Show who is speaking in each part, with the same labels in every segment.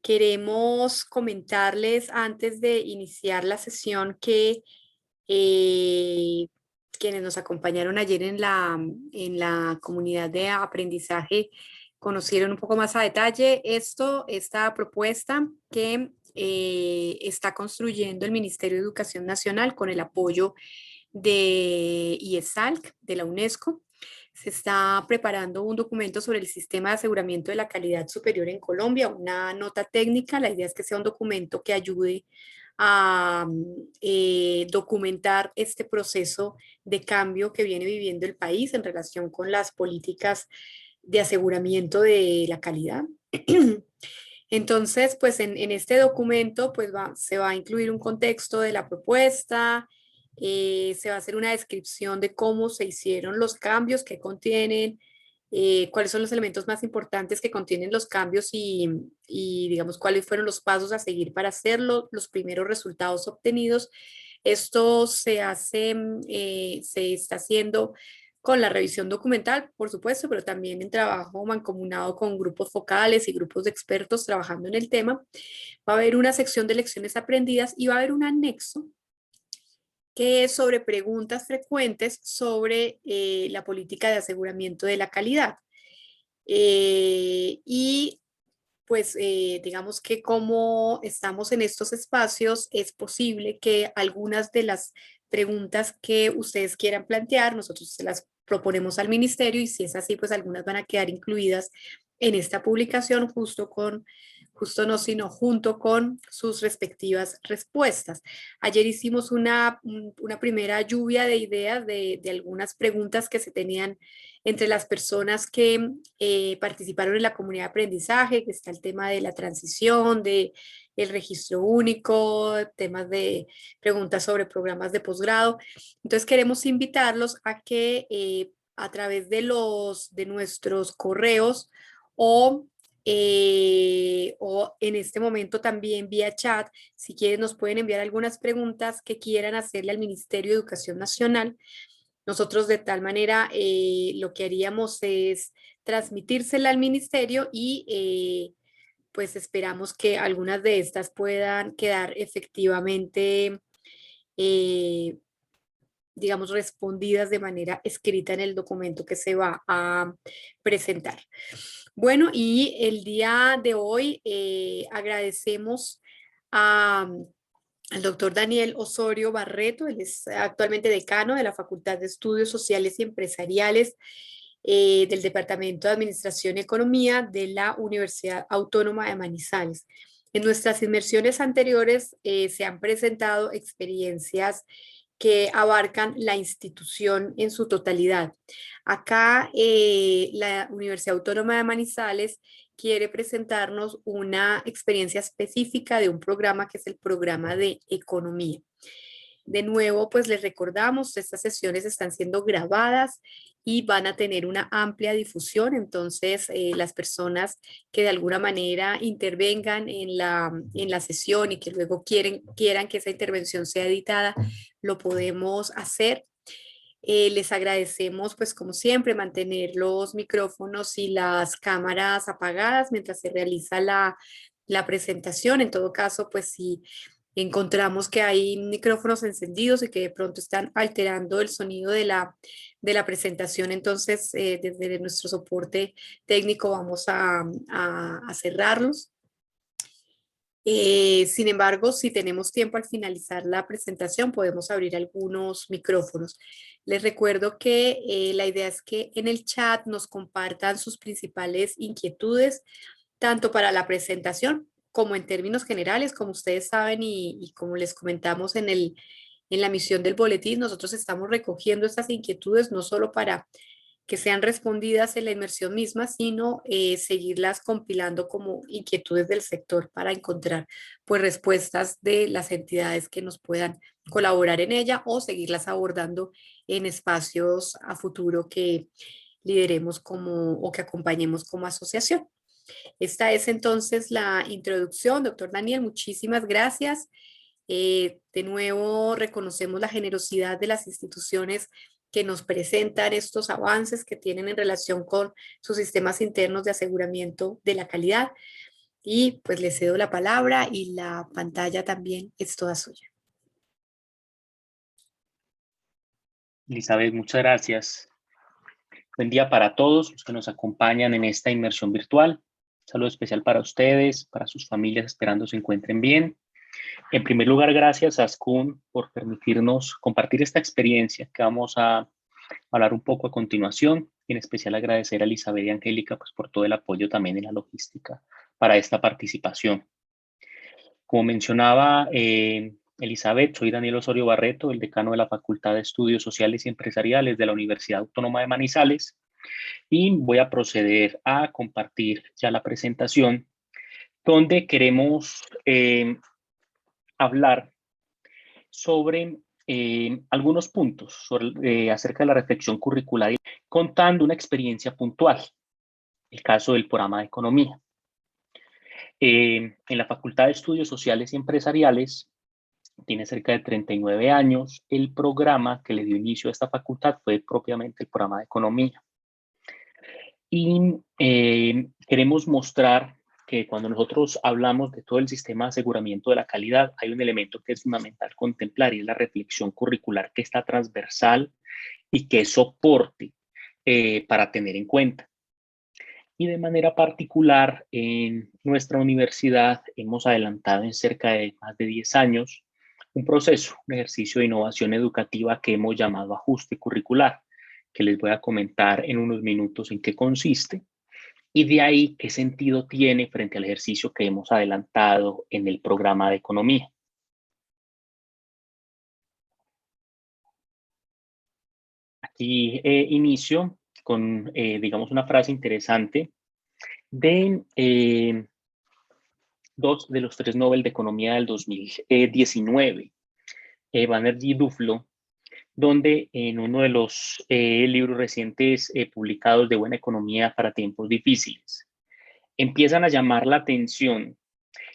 Speaker 1: Queremos comentarles antes de iniciar la sesión que eh, quienes nos acompañaron ayer en la comunidad de aprendizaje conocieron un poco más a detalle esta propuesta que está construyendo el Ministerio de Educación Nacional con el apoyo de IESALC, de la UNESCO. Se está preparando un documento sobre el sistema de aseguramiento de la calidad superior en Colombia, una nota técnica. La idea es que sea un documento que ayude a documentar este proceso de cambio que viene viviendo el país en relación con las políticas de aseguramiento de la calidad. Entonces, pues en este documento pues se va a incluir un contexto de la propuesta, se va a hacer una descripción de cómo se hicieron los cambios que contienen, cuáles son los elementos más importantes que contienen los cambios y, digamos, cuáles fueron los pasos a seguir para hacerlo, los primeros resultados obtenidos. Esto se está haciendo con la revisión documental, por supuesto, pero también en trabajo mancomunado con grupos focales y grupos de expertos trabajando en el tema. Va a haber una sección de lecciones aprendidas y va a haber un anexo que es sobre preguntas frecuentes sobre la política de aseguramiento de la calidad. Y pues digamos que como estamos en estos espacios, es posible que algunas de las preguntas que ustedes quieran plantear, nosotros se las proponemos al ministerio y si es así, pues algunas van a quedar incluidas en esta publicación justo no, sino junto con sus respectivas respuestas. Ayer hicimos una primera lluvia de ideas de algunas preguntas que se tenían entre las personas que participaron en la comunidad de aprendizaje, que está el tema de la transición, de el registro único, temas de preguntas sobre programas de posgrado. Entonces queremos invitarlos a que a través de nuestros correos o en este momento también vía chat, si quieren nos pueden enviar algunas preguntas que quieran hacerle al Ministerio de Educación Nacional. Nosotros de tal manera lo que haríamos es transmitírsela al ministerio y pues esperamos que algunas de estas puedan quedar efectivamente, eh, digamos, respondidas de manera escrita en el documento que se va a presentar. Bueno, y el día de hoy agradecemos a al doctor Daniel Osorio Barreto. Él es actualmente decano de la Facultad de Estudios Sociales y Empresariales del Departamento de Administración y Economía de la Universidad Autónoma de Manizales. En nuestras inmersiones anteriores se han presentado experiencias que abarcan la institución en su totalidad. Acá la Universidad Autónoma de Manizales quiere presentarnos una experiencia específica de un programa que es el programa de economía. De nuevo, pues les recordamos, estas sesiones están siendo grabadas y van a tener una amplia difusión, entonces las personas que de alguna manera intervengan en la sesión y que luego quieran que esa intervención sea editada, lo podemos hacer. Les agradecemos, pues como siempre, mantener los micrófonos y las cámaras apagadas mientras se realiza la presentación. En todo caso, pues si encontramos que hay micrófonos encendidos y que de pronto están alterando el sonido de la presentación, entonces desde nuestro soporte técnico vamos a cerrarlos. Sin embargo, si tenemos tiempo al finalizar la presentación, podemos abrir algunos micrófonos. Les recuerdo que la idea es que en el chat nos compartan sus principales inquietudes, tanto para la presentación como en términos generales. Como ustedes saben y como les comentamos en la misión del boletín, nosotros estamos recogiendo estas inquietudes no solo para que sean respondidas en la inmersión misma, sino seguirlas compilando como inquietudes del sector para encontrar pues respuestas de las entidades que nos puedan colaborar en ella o seguirlas abordando en espacios a futuro que lideremos como o que acompañemos como asociación. Esta es entonces la introducción. Doctor Daniel, muchísimas gracias. De nuevo, reconocemos la generosidad de las instituciones que nos presentan estos avances que tienen en relación con sus sistemas internos de aseguramiento de la calidad. Y pues le cedo la palabra y la pantalla también es toda suya.
Speaker 2: Elizabeth, muchas gracias. Buen día para todos los que nos acompañan en esta inmersión virtual. Un saludo especial para ustedes, para sus familias, esperando se encuentren bien. En primer lugar, gracias a Ascun por permitirnos compartir esta experiencia que vamos a hablar un poco a continuación. En especial agradecer a Elizabeth y Angélica pues, por todo el apoyo también en la logística para esta participación. Como mencionaba Elizabeth, soy Daniel Osorio Barreto, el decano de la Facultad de Estudios Sociales y Empresariales de la Universidad Autónoma de Manizales, y voy a proceder a compartir ya la presentación donde queremos hablar sobre algunos puntos acerca de la reflexión curricular, contando una experiencia puntual, el caso del programa de economía. En la Facultad de Estudios Sociales y Empresariales, tiene cerca de 39 años, el programa que le dio inicio a esta facultad fue propiamente el programa de economía. Y queremos mostrar que cuando nosotros hablamos de todo el sistema de aseguramiento de la calidad, hay un elemento que es fundamental contemplar y es la reflexión curricular que está transversal y que es soporte para tener en cuenta. Y de manera particular, en nuestra universidad hemos adelantado en cerca de más de 10 años un proceso, un ejercicio de innovación educativa que hemos llamado ajuste curricular, que les voy a comentar en unos minutos en qué consiste y de ahí qué sentido tiene frente al ejercicio que hemos adelantado en el programa de economía. Aquí inicio con, digamos, una frase interesante de dos de los 3 Nobel de Economía del 2019, Banerjee y Duflo, donde en uno de los libros recientes publicados de Buena Economía para Tiempos Difíciles, empiezan a llamar la atención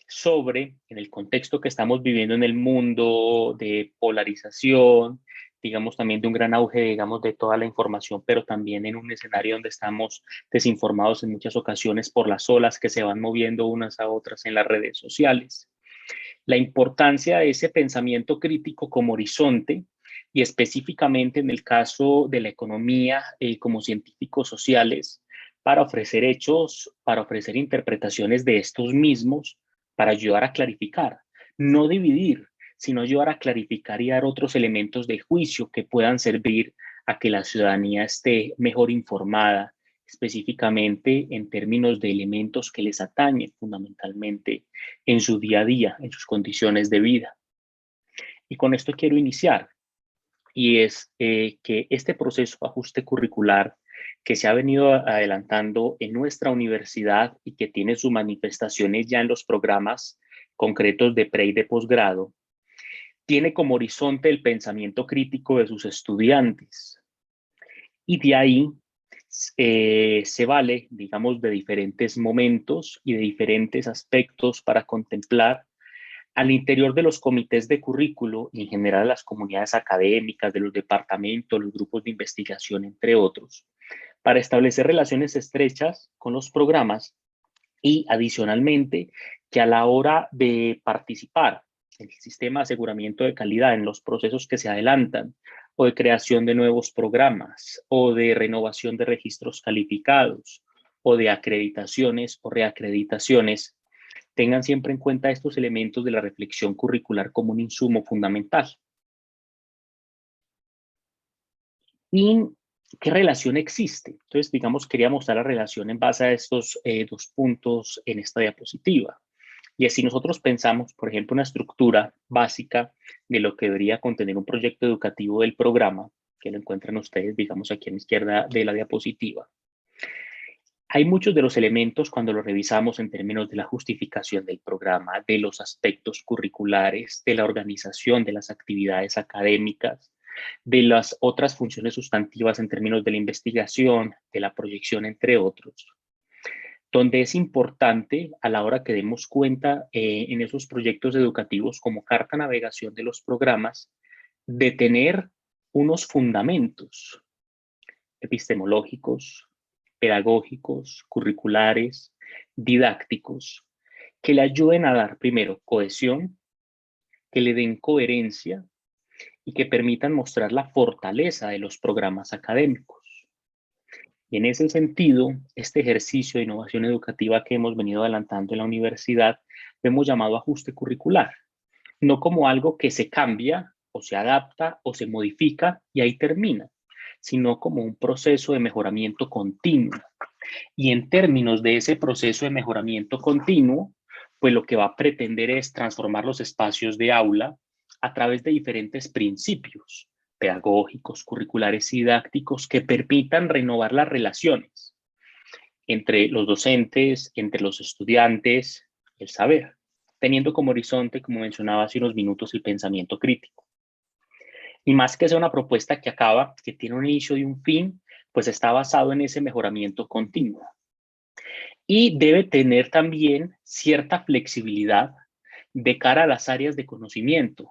Speaker 2: sobre, en el contexto que estamos viviendo en el mundo de polarización, digamos también de un gran auge, digamos, de toda la información, pero también en un escenario donde estamos desinformados en muchas ocasiones por las olas que se van moviendo unas a otras en las redes sociales. La importancia de ese pensamiento crítico como horizonte y específicamente en el caso de la economía como científicos sociales para ofrecer hechos, para ofrecer interpretaciones de estos mismos, para ayudar a clarificar, no dividir, sino ayudar a clarificar y dar otros elementos de juicio que puedan servir a que la ciudadanía esté mejor informada, específicamente en términos de elementos que les atañen fundamentalmente en su día a día, en sus condiciones de vida. Y con esto quiero iniciar, y es que este proceso de ajuste curricular que se ha venido adelantando en nuestra universidad y que tiene sus manifestaciones ya en los programas concretos de pre y de posgrado, tiene como horizonte el pensamiento crítico de sus estudiantes. Y de ahí se vale, digamos, de diferentes momentos y de diferentes aspectos para contemplar al interior de los comités de currículo y en general las comunidades académicas, de los departamentos, los grupos de investigación, entre otros, para establecer relaciones estrechas con los programas y adicionalmente que a la hora de participar en el sistema de aseguramiento de calidad, en los procesos que se adelantan, o de creación de nuevos programas, o de renovación de registros calificados, o de acreditaciones o reacreditaciones, tengan siempre en cuenta estos elementos de la reflexión curricular como un insumo fundamental. ¿Y qué relación existe? Entonces, digamos, quería mostrar la relación en base a estos dos puntos en esta diapositiva. Y así nosotros pensamos, por ejemplo, una estructura básica de lo que debería contener un proyecto educativo del programa, que lo encuentran ustedes, digamos, aquí a la izquierda de la diapositiva. Hay muchos de los elementos cuando los revisamos en términos de la justificación del programa, de los aspectos curriculares, de la organización de las actividades académicas, de las otras funciones sustantivas en términos de la investigación, de la proyección, entre otros, donde es importante a la hora que demos cuenta en esos proyectos educativos como carta navegación de los programas, de tener unos fundamentos epistemológicos, pedagógicos, curriculares, didácticos, que le ayuden a dar primero cohesión, que le den coherencia y que permitan mostrar la fortaleza de los programas académicos. Y en ese sentido, este ejercicio de innovación educativa que hemos venido adelantando en la universidad, lo hemos llamado ajuste curricular, no como algo que se cambia o se adapta o se modifica y ahí termina, sino como un proceso de mejoramiento continuo. Y en términos de ese proceso de mejoramiento continuo, pues lo que va a pretender es transformar los espacios de aula a través de diferentes principios pedagógicos, curriculares y didácticos que permitan renovar las relaciones entre los docentes, entre los estudiantes, el saber, teniendo como horizonte, como mencionaba hace unos minutos, el pensamiento crítico. Y más que sea una propuesta que acaba, que tiene un inicio y un fin, pues está basado en ese mejoramiento continuo. Y debe tener también cierta flexibilidad de cara a las áreas de conocimiento,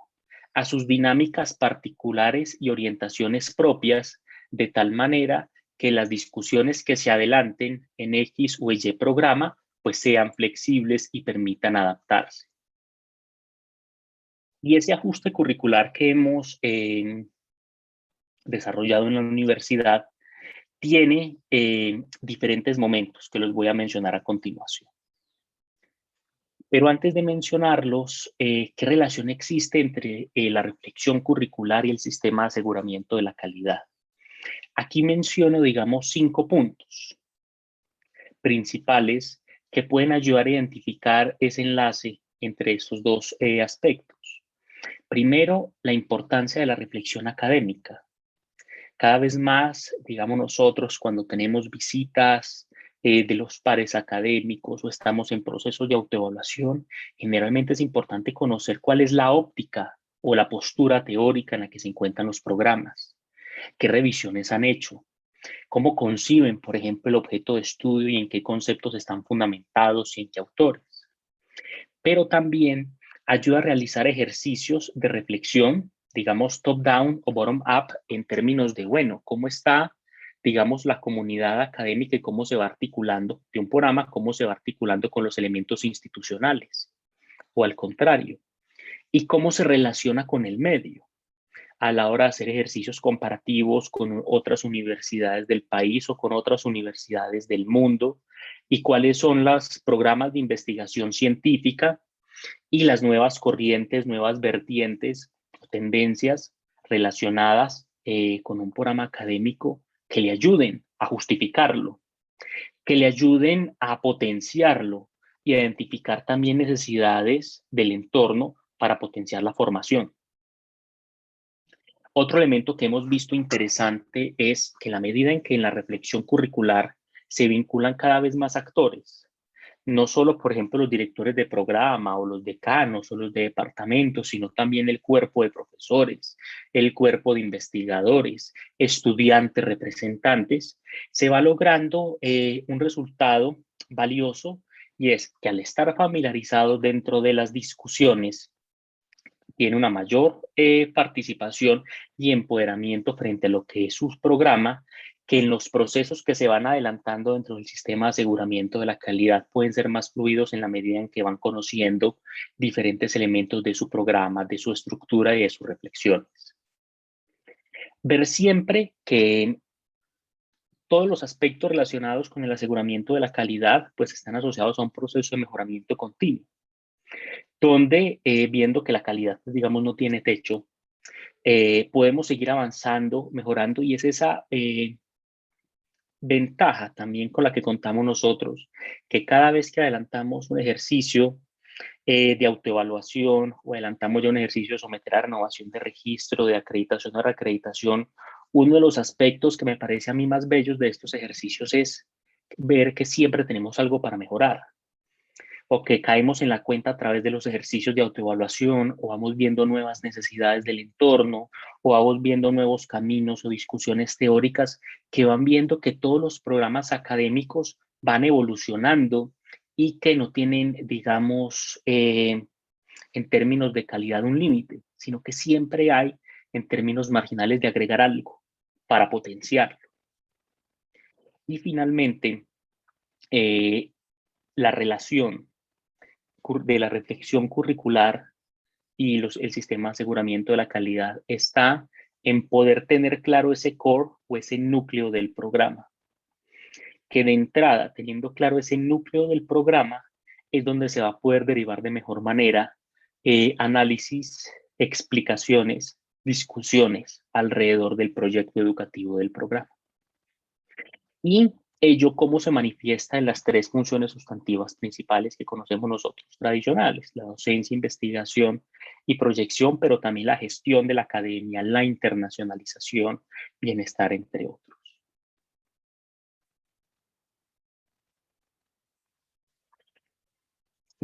Speaker 2: a sus dinámicas particulares y orientaciones propias, de tal manera que las discusiones que se adelanten en X o Y programa pues sean flexibles y permitan adaptarse. Y ese ajuste curricular que hemos desarrollado en la universidad tiene diferentes momentos que los voy a mencionar a continuación. Pero antes de mencionarlos, ¿qué relación existe entre la reflexión curricular y el sistema de aseguramiento de la calidad? Aquí menciono, digamos, 5 puntos principales que pueden ayudar a identificar ese enlace entre estos dos aspectos. Primero, la importancia de la reflexión académica. Cada vez más, digamos nosotros, cuando tenemos visitas de los pares académicos o estamos en procesos de autoevaluación, generalmente es importante conocer cuál es la óptica o la postura teórica en la que se encuentran los programas, qué revisiones han hecho, cómo conciben, por ejemplo, el objeto de estudio y en qué conceptos están fundamentados y en qué autores. Pero también ayuda a realizar ejercicios de reflexión, digamos top-down o bottom-up, en términos de, bueno, cómo está, digamos, la comunidad académica y cómo se va articulando de un programa, cómo se va articulando con los elementos institucionales, o al contrario, y cómo se relaciona con el medio a la hora de hacer ejercicios comparativos con otras universidades del país o con otras universidades del mundo, y cuáles son los programas de investigación científica y las nuevas corrientes, nuevas vertientes, tendencias relacionadas con un programa académico que le ayuden a justificarlo, que le ayuden a potenciarlo y a identificar también necesidades del entorno para potenciar la formación. Otro elemento que hemos visto interesante es que en la medida en que en la reflexión curricular se vinculan cada vez más actores, no solo, por ejemplo, los directores de programa o los decanos o los de departamentos, sino también el cuerpo de profesores, el cuerpo de investigadores, estudiantes, representantes, se va logrando un resultado valioso, y es que al estar familiarizados dentro de las discusiones, tiene una mayor participación y empoderamiento frente a lo que es su programa, que en los procesos que se van adelantando dentro del sistema de aseguramiento de la calidad pueden ser más fluidos en la medida en que van conociendo diferentes elementos de su programa, de su estructura y de sus reflexiones. Ver siempre que todos los aspectos relacionados con el aseguramiento de la calidad pues están asociados a un proceso de mejoramiento continuo, donde viendo que la calidad, digamos, no tiene techo, podemos seguir avanzando, mejorando, y es esa ventaja también con la que contamos nosotros, que cada vez que adelantamos un ejercicio de autoevaluación o adelantamos ya un ejercicio de someter a renovación de registro, de acreditación o reacreditación, uno de los aspectos que me parece a mí más bellos de estos ejercicios es ver que siempre tenemos algo para mejorar, o que caemos en la cuenta a través de los ejercicios de autoevaluación, o vamos viendo nuevas necesidades del entorno, o vamos viendo nuevos caminos o discusiones teóricas que van viendo que todos los programas académicos van evolucionando y que no tienen, digamos, en términos de calidad un límite, sino que siempre hay en términos marginales de agregar algo para potenciarlo. Y finalmente, la relación de la reflexión curricular y el sistema de aseguramiento de la calidad está en poder tener claro ese core o ese núcleo del programa. Que de entrada, teniendo claro ese núcleo del programa, es donde se va a poder derivar de mejor manera análisis, explicaciones, discusiones alrededor del proyecto educativo del programa. Y ello cómo se manifiesta en las tres funciones sustantivas principales que conocemos nosotros tradicionales: la docencia, investigación y proyección, pero también la gestión de la academia, la internacionalización, bienestar, entre otros.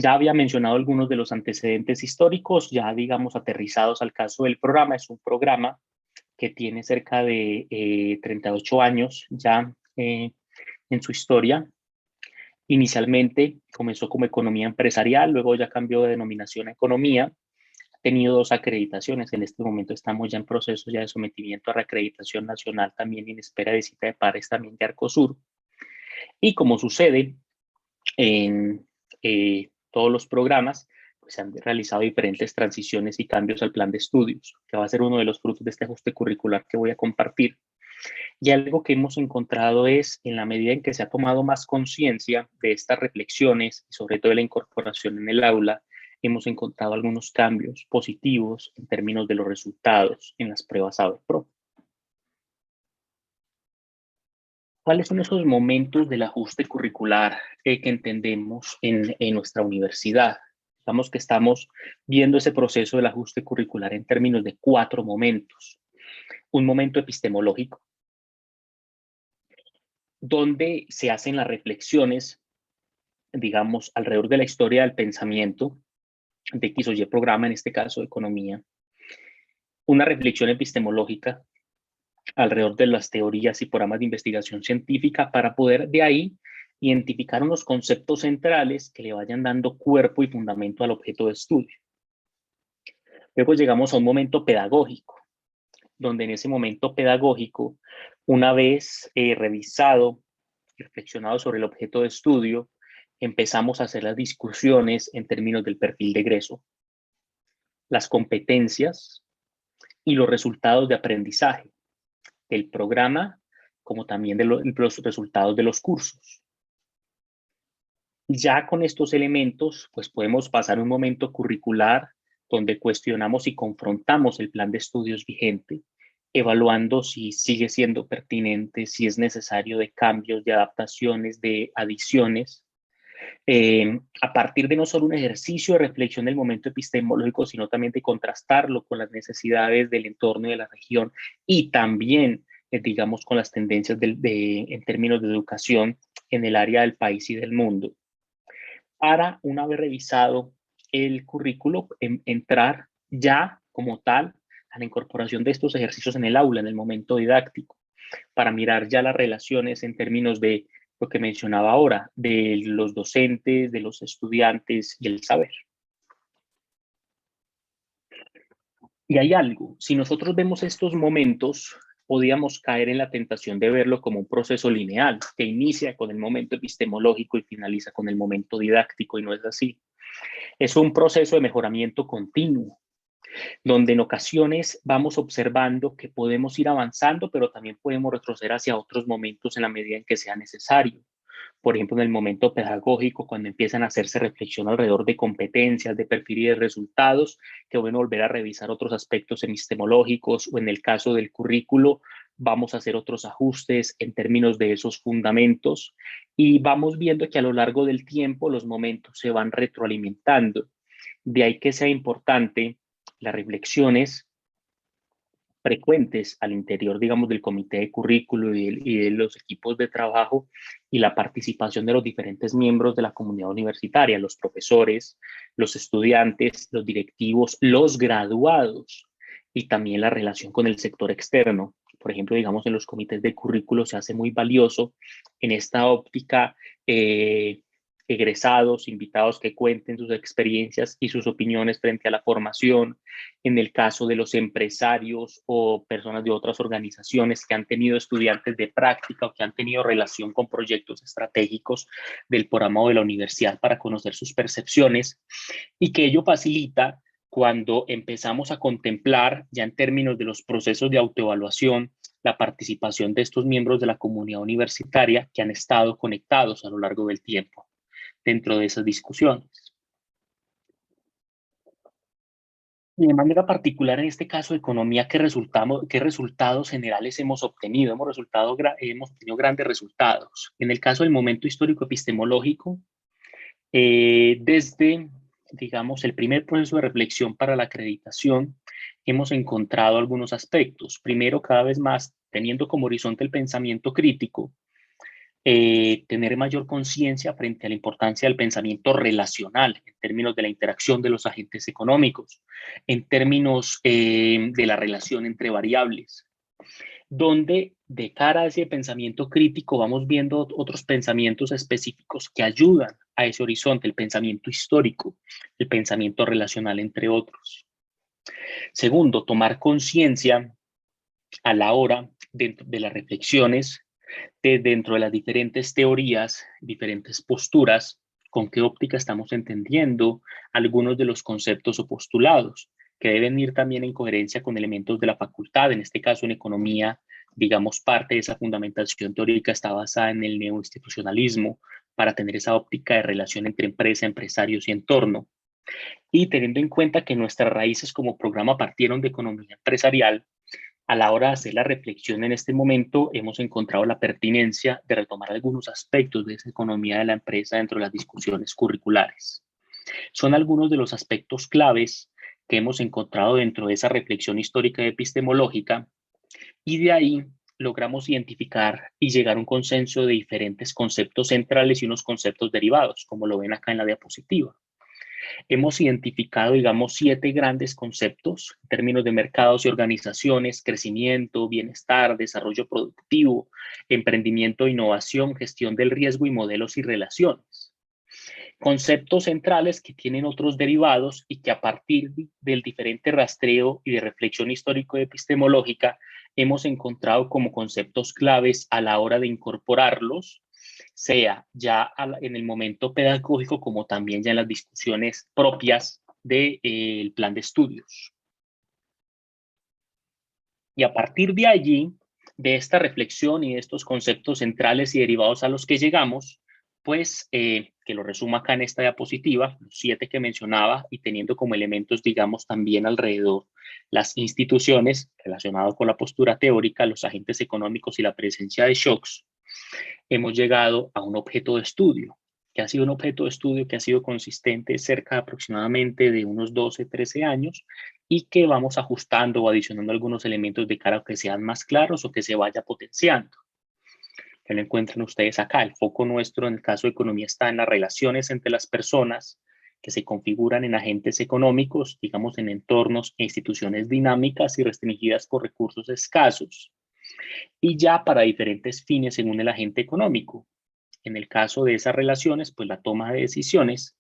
Speaker 2: Ya había mencionado algunos de los antecedentes históricos, ya digamos aterrizados al caso del programa. Es un programa que tiene cerca de 38 años ya en su historia. Inicialmente comenzó como economía empresarial, luego ya cambió de denominación a economía. Ha tenido 2 acreditaciones, en este momento estamos ya en proceso ya de sometimiento a reacreditación nacional, también en espera de cita de pares también de Arcosur. Y como sucede en todos los programas, pues se han realizado diferentes transiciones y cambios al plan de estudios, que va a ser uno de los frutos de este ajuste curricular que voy a compartir. Y algo que hemos encontrado es, en la medida en que se ha tomado más conciencia de estas reflexiones y sobre todo de la incorporación en el aula, hemos encontrado algunos cambios positivos en términos de los resultados en las pruebas Pro. ¿Cuáles son esos momentos del ajuste curricular que entendemos en nuestra universidad? Digamos que estamos viendo ese proceso del ajuste curricular en términos de 4 momentos. Un momento epistemológico, donde se hacen las reflexiones, digamos, alrededor de la historia del pensamiento de X o Y programa, en este caso economía. Una reflexión epistemológica alrededor de las teorías y programas de investigación científica para poder de ahí identificar unos conceptos centrales que le vayan dando cuerpo y fundamento al objeto de estudio. Luego llegamos a un momento pedagógico, donde en ese momento pedagógico, una vez revisado y reflexionado sobre el objeto de estudio, empezamos a hacer las discusiones en términos del perfil de egreso, las competencias y los resultados de aprendizaje del programa, como también de los resultados de los cursos. Ya con estos elementos, pues podemos pasar un momento curricular donde cuestionamos y confrontamos el plan de estudios vigente, evaluando si sigue siendo pertinente, si es necesario de cambios, de adaptaciones, de adiciones, a partir de no solo un ejercicio de reflexión del momento epistemológico, sino también de contrastarlo con las necesidades del entorno y de la región y también, digamos, con las tendencias en términos de educación en el área del país y del mundo. Para, una vez revisado el currículo, entrar ya como tal a la incorporación de estos ejercicios en el aula, en el momento didáctico, para mirar ya las relaciones en términos de lo que mencionaba ahora, de los docentes, de los estudiantes y el saber. Y hay algo, si nosotros vemos estos momentos, podíamos caer en la tentación de verlo como un proceso lineal, que inicia con el momento epistemológico y finaliza con el momento didáctico, y no es así. Es un proceso de mejoramiento continuo, donde en ocasiones vamos observando que podemos ir avanzando, pero también podemos retroceder hacia otros momentos en la medida en que sea necesario. Por ejemplo, en el momento pedagógico, cuando empiezan a hacerse reflexión alrededor de competencias, de perfil y de resultados, que bueno, volver a revisar otros aspectos epistemológicos, o en el caso del currículo, vamos a hacer otros ajustes en términos de esos fundamentos, y vamos viendo que a lo largo del tiempo los momentos se van retroalimentando. De ahí que sea importante las reflexiones frecuentes al interior, digamos, del comité de currículo y de los equipos de trabajo, y la participación de los diferentes miembros de la comunidad universitaria, los profesores, los estudiantes, los directivos, los graduados, y también la relación con el sector externo. Por ejemplo, digamos, en los comités de currículo se hace muy valioso en esta óptica egresados, invitados que cuenten sus experiencias y sus opiniones frente a la formación. En el caso de los empresarios o personas de otras organizaciones que han tenido estudiantes de práctica o que han tenido relación con proyectos estratégicos del programa o de la universidad para conocer sus percepciones, y que ello facilita cuando empezamos a contemplar ya en términos de los procesos de autoevaluación la participación de estos miembros de la comunidad universitaria que han estado conectados a lo largo del tiempo dentro de esas discusiones. Y de manera particular en este caso de economía, ¿qué resultados generales hemos obtenido? Hemos obtenido grandes resultados. En el caso del momento histórico epistemológico, desde, digamos, el primer proceso de reflexión para la acreditación, hemos encontrado algunos aspectos. Primero, cada vez más, teniendo como horizonte el pensamiento crítico, tener mayor conciencia frente a la importancia del pensamiento relacional en términos de la interacción de los agentes económicos, en términos de la relación entre variables, donde de cara a ese pensamiento crítico vamos viendo otros pensamientos específicos que ayudan a ese horizonte, el pensamiento histórico, el pensamiento relacional, entre otros. Segundo, tomar conciencia a la hora de las reflexiones dentro de las diferentes teorías, diferentes posturas, con qué óptica estamos entendiendo algunos de los conceptos o postulados, que deben ir también en coherencia con elementos de la facultad. En este caso, en economía, digamos, parte de esa fundamentación teórica está basada en el neoinstitucionalismo para tener esa óptica de relación entre empresa, empresarios y entorno. Y teniendo en cuenta que nuestras raíces como programa partieron de economía empresarial, a la hora de hacer la reflexión en este momento, hemos encontrado la pertinencia de retomar algunos aspectos de esa economía de la empresa dentro de las discusiones curriculares. Son algunos de los aspectos claves que hemos encontrado dentro de esa reflexión histórica y epistemológica, y de ahí logramos identificar y llegar a un consenso de diferentes conceptos centrales y unos conceptos derivados, como lo ven acá en la diapositiva. Hemos identificado, digamos, 7 grandes conceptos en términos de mercados y organizaciones: crecimiento, bienestar, desarrollo productivo, emprendimiento, innovación, gestión del riesgo y modelos y relaciones. Conceptos centrales que tienen otros derivados y que a partir del diferente rastreo y de reflexión histórico y epistemológica hemos encontrado como conceptos claves a la hora de incorporarlos, sea ya en el momento pedagógico como también ya en las discusiones propias del plan de estudios. Y a partir de allí, de esta reflexión y de estos conceptos centrales y derivados a los que llegamos, pues que lo resumo acá en esta diapositiva, los 7 que mencionaba, y teniendo como elementos, digamos, también alrededor las instituciones relacionadas con la postura teórica, los agentes económicos y la presencia de shocks, hemos llegado a un objeto de estudio, que ha sido un objeto de estudio que ha sido consistente cerca aproximadamente de unos 12, 13 años, y que vamos ajustando o adicionando algunos elementos de cara a que sean más claros o que se vaya potenciando. Que lo encuentran ustedes acá. El foco nuestro en el caso de economía está en las relaciones entre las personas que se configuran en agentes económicos, digamos en entornos e instituciones dinámicas y restringidas por recursos escasos, y ya para diferentes fines según el agente económico. En el caso de esas relaciones, pues la toma de decisiones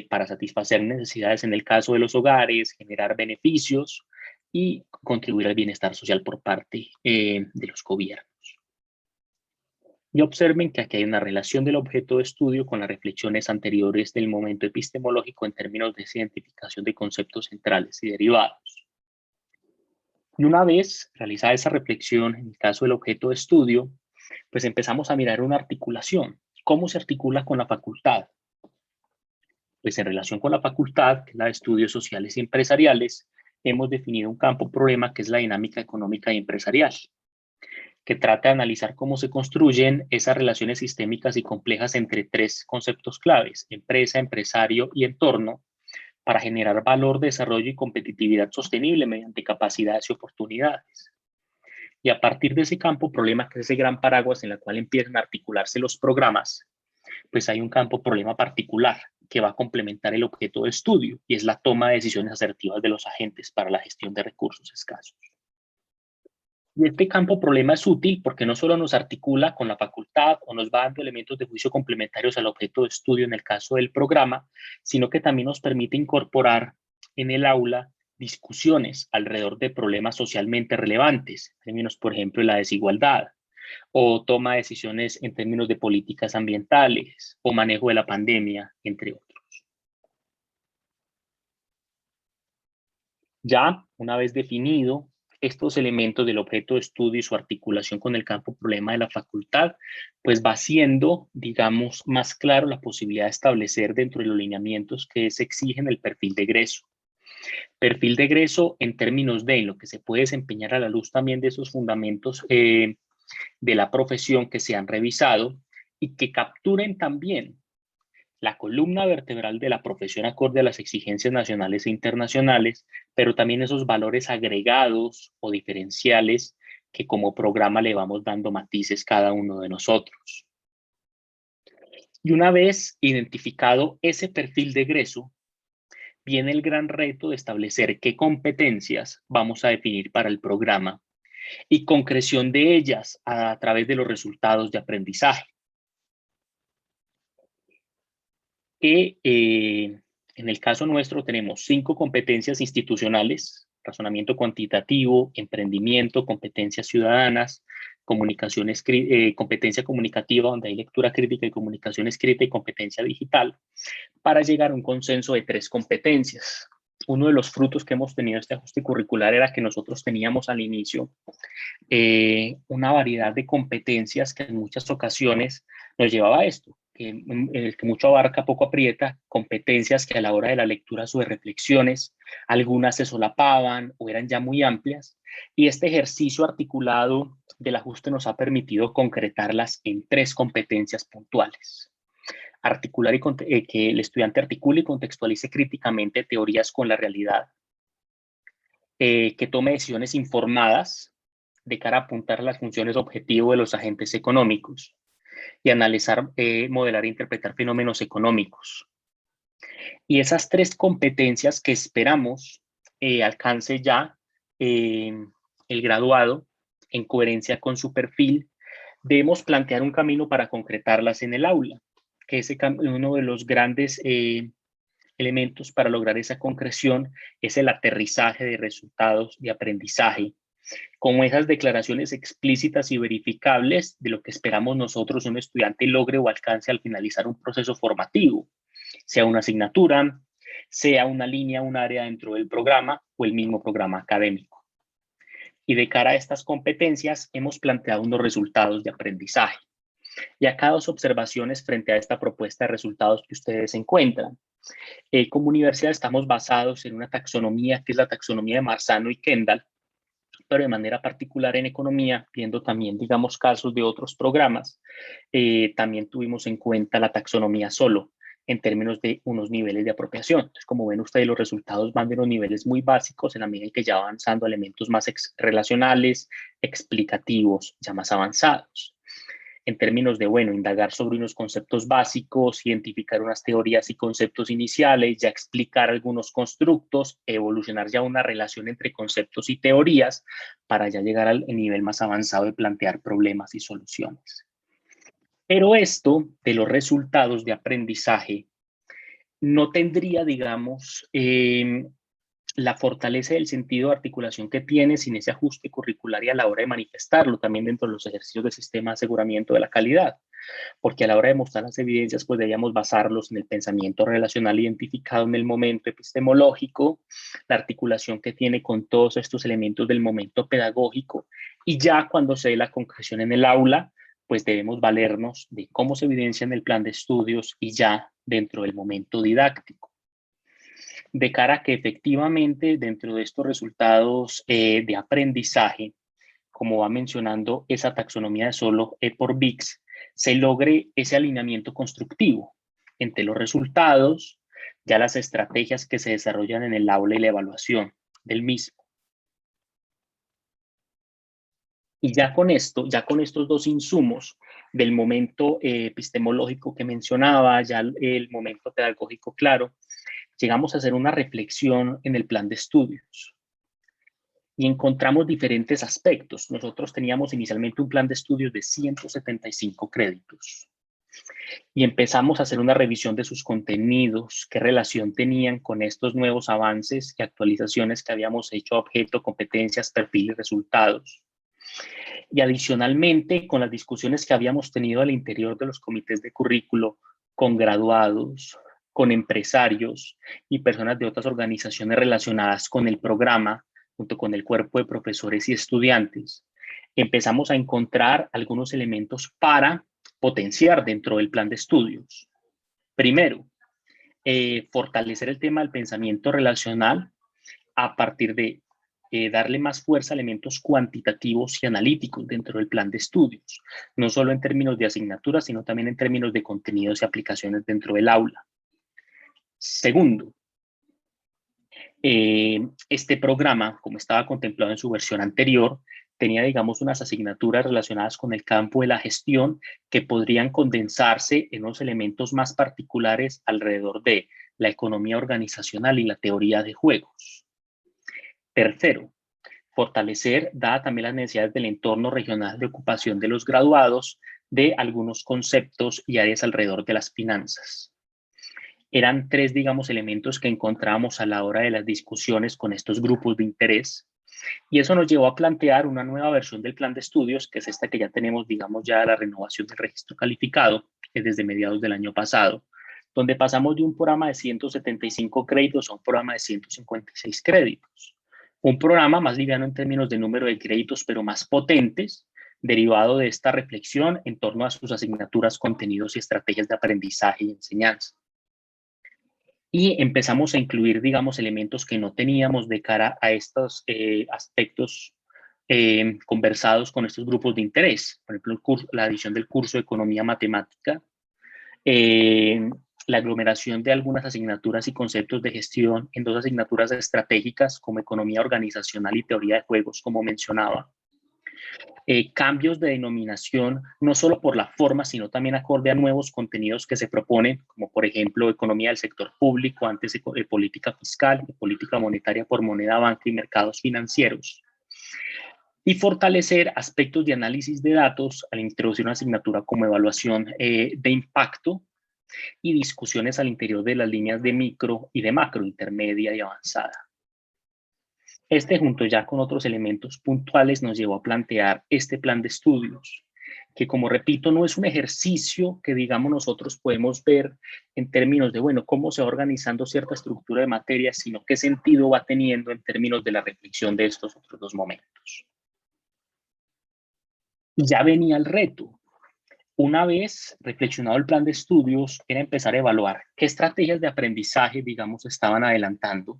Speaker 2: para satisfacer necesidades en el caso de los hogares, generar beneficios y contribuir al bienestar social por parte de los gobiernos. Y observen que aquí hay una relación del objeto de estudio con las reflexiones anteriores del momento epistemológico en términos de identificación de conceptos centrales y derivados. Y una vez realizada esa reflexión en el caso del objeto de estudio, pues empezamos a mirar una articulación. ¿Cómo se articula con la facultad? Pues en relación con la facultad, que es la de estudios sociales y empresariales, hemos definido un campo problema que es la dinámica económica y empresarial, que trata de analizar cómo se construyen esas relaciones sistémicas y complejas entre 3 conceptos claves: empresa, empresario y entorno, para generar valor, desarrollo y competitividad sostenible mediante capacidades y oportunidades. Y a partir de ese campo problema, que es ese gran paraguas en el cual empiezan a articularse los programas, pues hay un campo problema particular que va a complementar el objeto de estudio, y es la toma de decisiones asertivas de los agentes para la gestión de recursos escasos. Y este campo problema es útil porque no solo nos articula con la facultad o nos va dando elementos de juicio complementarios al objeto de estudio en el caso del programa, sino que también nos permite incorporar en el aula discusiones alrededor de problemas socialmente relevantes, en términos, por ejemplo, de la desigualdad, o toma de decisiones en términos de políticas ambientales o manejo de la pandemia, entre otros. Ya una vez definido estos elementos del objeto de estudio y su articulación con el campo problema de la facultad, pues va siendo, digamos, más claro la posibilidad de establecer dentro de los lineamientos que se exigen el perfil de egreso. Perfil de egreso en términos de lo que se puede desempeñar a la luz también de esos fundamentos de la profesión que se han revisado y que capturen también la columna vertebral de la profesión acorde a las exigencias nacionales e internacionales, pero también esos valores agregados o diferenciales que como programa le vamos dando matices cada uno de nosotros. Y una vez identificado ese perfil de egreso, viene el gran reto de establecer qué competencias vamos a definir para el programa y concreción de ellas a través de los resultados de aprendizaje. Que en el caso nuestro tenemos 5 competencias institucionales: razonamiento cuantitativo, emprendimiento, competencias ciudadanas, competencia comunicativa, donde hay lectura crítica y comunicación escrita, y competencia digital, para llegar a un consenso de 3 competencias. Uno de los frutos que hemos tenido este ajuste curricular era que nosotros teníamos al inicio una variedad de competencias que en muchas ocasiones nos llevaba a esto, que el que mucho abarca poco aprieta, competencias que a la hora de la lectura o de reflexiones, algunas se solapaban o eran ya muy amplias, y este ejercicio articulado del ajuste nos ha permitido concretarlas en 3 competencias puntuales. Articular que el estudiante articule y contextualice críticamente teorías con la realidad, que tome decisiones informadas de cara a apuntar las funciones objetivo de los agentes económicos y analizar, modelar e interpretar fenómenos económicos. Y esas 3 competencias que esperamos alcance ya el graduado en coherencia con su perfil, debemos plantear un camino para concretarlas en el aula, que es uno de los grandes elementos para lograr esa concreción es el aterrizaje de resultados de aprendizaje, como esas declaraciones explícitas y verificables de lo que esperamos nosotros un estudiante logre o alcance al finalizar un proceso formativo, sea una asignatura, sea una línea, un área dentro del programa o el mismo programa académico. Y de cara a estas competencias hemos planteado unos resultados de aprendizaje. Y acá 2 observaciones frente a esta propuesta de resultados que ustedes encuentran. Como universidad estamos basados en una taxonomía que es la taxonomía de Marzano y Kendall, pero de manera particular en economía, viendo también, digamos, casos de otros programas, también tuvimos en cuenta la taxonomía solo en términos de unos niveles de apropiación. Entonces, como ven ustedes, los resultados van de los niveles muy básicos en la medida en que ya va avanzando elementos más relacionales, explicativos, ya más avanzados. En términos de, bueno, indagar sobre unos conceptos básicos, identificar unas teorías y conceptos iniciales, ya explicar algunos constructos, evolucionar ya una relación entre conceptos y teorías para ya llegar al nivel más avanzado de plantear problemas y soluciones. Pero esto de los resultados de aprendizaje no tendría, digamos, la fortaleza del sentido de articulación que tiene sin ese ajuste curricular y a la hora de manifestarlo también dentro de los ejercicios del sistema de aseguramiento de la calidad, porque a la hora de mostrar las evidencias pues debíamos basarlos en el pensamiento relacional identificado en el momento epistemológico, la articulación que tiene con todos estos elementos del momento pedagógico, y ya cuando se dé la concreción en el aula pues debemos valernos de cómo se evidencia en el plan de estudios y ya dentro del momento didáctico, de cara a que efectivamente dentro de estos resultados de aprendizaje, como va mencionando esa taxonomía de Solow por BICS, se logre ese alineamiento constructivo entre los resultados, ya las estrategias que se desarrollan en el aula y la evaluación del mismo. Y ya con esto, ya con estos 2 insumos del momento epistemológico que mencionaba, ya el momento pedagógico claro, llegamos a hacer una reflexión en el plan de estudios. y encontramos diferentes aspectos. Nosotros teníamos inicialmente un plan de estudios de 175 créditos y empezamos a hacer una revisión de sus contenidos, qué relación tenían con estos nuevos avances y actualizaciones que habíamos hecho a objeto, competencias, perfiles, resultados. Y adicionalmente, con las discusiones que habíamos tenido al interior de los comités de currículo, con graduados, con empresarios y personas de otras organizaciones relacionadas con el programa, junto con el cuerpo de profesores y estudiantes, empezamos a encontrar algunos elementos para potenciar dentro del plan de estudios. Primero, fortalecer el tema del pensamiento relacional a partir de darle más fuerza a elementos cuantitativos y analíticos dentro del plan de estudios, no solo en términos de asignaturas, sino también en términos de contenidos y aplicaciones dentro del aula. Segundo, este programa, como estaba contemplado en su versión anterior, tenía, digamos, unas asignaturas relacionadas con el campo de la gestión que podrían condensarse en unos elementos más particulares alrededor de la economía organizacional y la teoría de juegos. Tercero, fortalecer, dada también las necesidades del entorno regional de ocupación de los graduados, de algunos conceptos y áreas alrededor de las finanzas. Eran tres, digamos, elementos que encontramos a la hora de las discusiones con estos grupos de interés. Y eso nos llevó a plantear una nueva versión del plan de estudios, que es esta que ya tenemos, digamos, ya la renovación del registro calificado, que es desde mediados del año pasado, donde pasamos de un programa de 175 créditos a un programa de 156 créditos. Un programa más liviano en términos de número de créditos, pero más potentes, derivado de esta reflexión en torno a sus asignaturas, contenidos y estrategias de aprendizaje y enseñanza. Y empezamos a incluir, digamos, elementos que no teníamos de cara a estos aspectos conversados con estos grupos de interés. Por ejemplo, la adición del curso de Economía Matemática, la aglomeración de algunas asignaturas y conceptos de gestión en dos asignaturas estratégicas como Economía Organizacional y Teoría de Juegos, como mencionaba. Cambios de denominación, no solo por la forma, sino también acorde a nuevos contenidos que se proponen, como por ejemplo economía del sector público, antes de política fiscal, de política monetaria por moneda, banca y mercados financieros. Y fortalecer aspectos de análisis de datos al introducir una asignatura como evaluación de impacto y discusiones al interior de las líneas de micro y de macro, intermedia y avanzada. Este, junto ya con otros elementos puntuales, nos llevó a plantear este plan de estudios, que como repito, no es un ejercicio que digamos nosotros podemos ver en términos de, bueno, cómo se va organizando cierta estructura de materia, sino qué sentido va teniendo en términos de la reflexión de estos otros dos momentos. Ya venía el reto. Una vez reflexionado el plan de estudios, era empezar a evaluar qué estrategias de aprendizaje, digamos, estaban adelantando,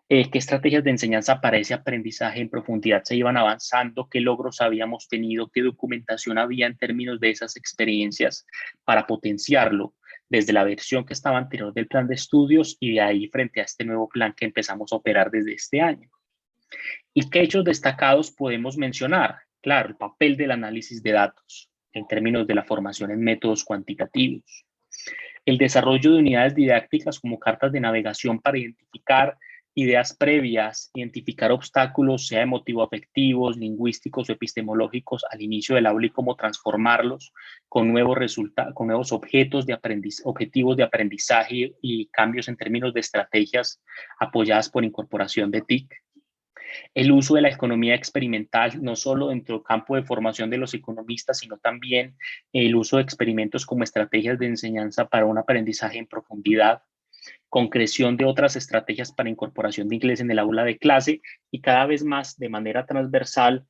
Speaker 2: qué estrategias de enseñanza para ese aprendizaje en profundidad se iban avanzando, qué logros habíamos tenido, qué documentación había en términos de esas experiencias para potenciarlo desde la versión que estaba anterior del plan de estudios y de ahí frente a este nuevo plan que empezamos a operar desde este año. ¿Y qué hechos destacados podemos mencionar? Claro, el papel del análisis de datos en términos de la formación en métodos cuantitativos. El desarrollo de unidades didácticas como cartas de navegación para identificar ideas previas, identificar obstáculos, sea emotivo-afectivos, lingüísticos o epistemológicos al inicio del aula y cómo transformarlos con nuevos resultados, con nuevos objetivos de aprendizaje y cambios en términos de estrategias apoyadas por incorporación de TIC. El uso de la economía experimental, no solo dentro del campo de formación de los economistas, sino también el uso de experimentos como estrategias de enseñanza para un aprendizaje en profundidad, concreción de otras estrategias para incorporación de inglés en el aula de clase y cada vez más de manera transversal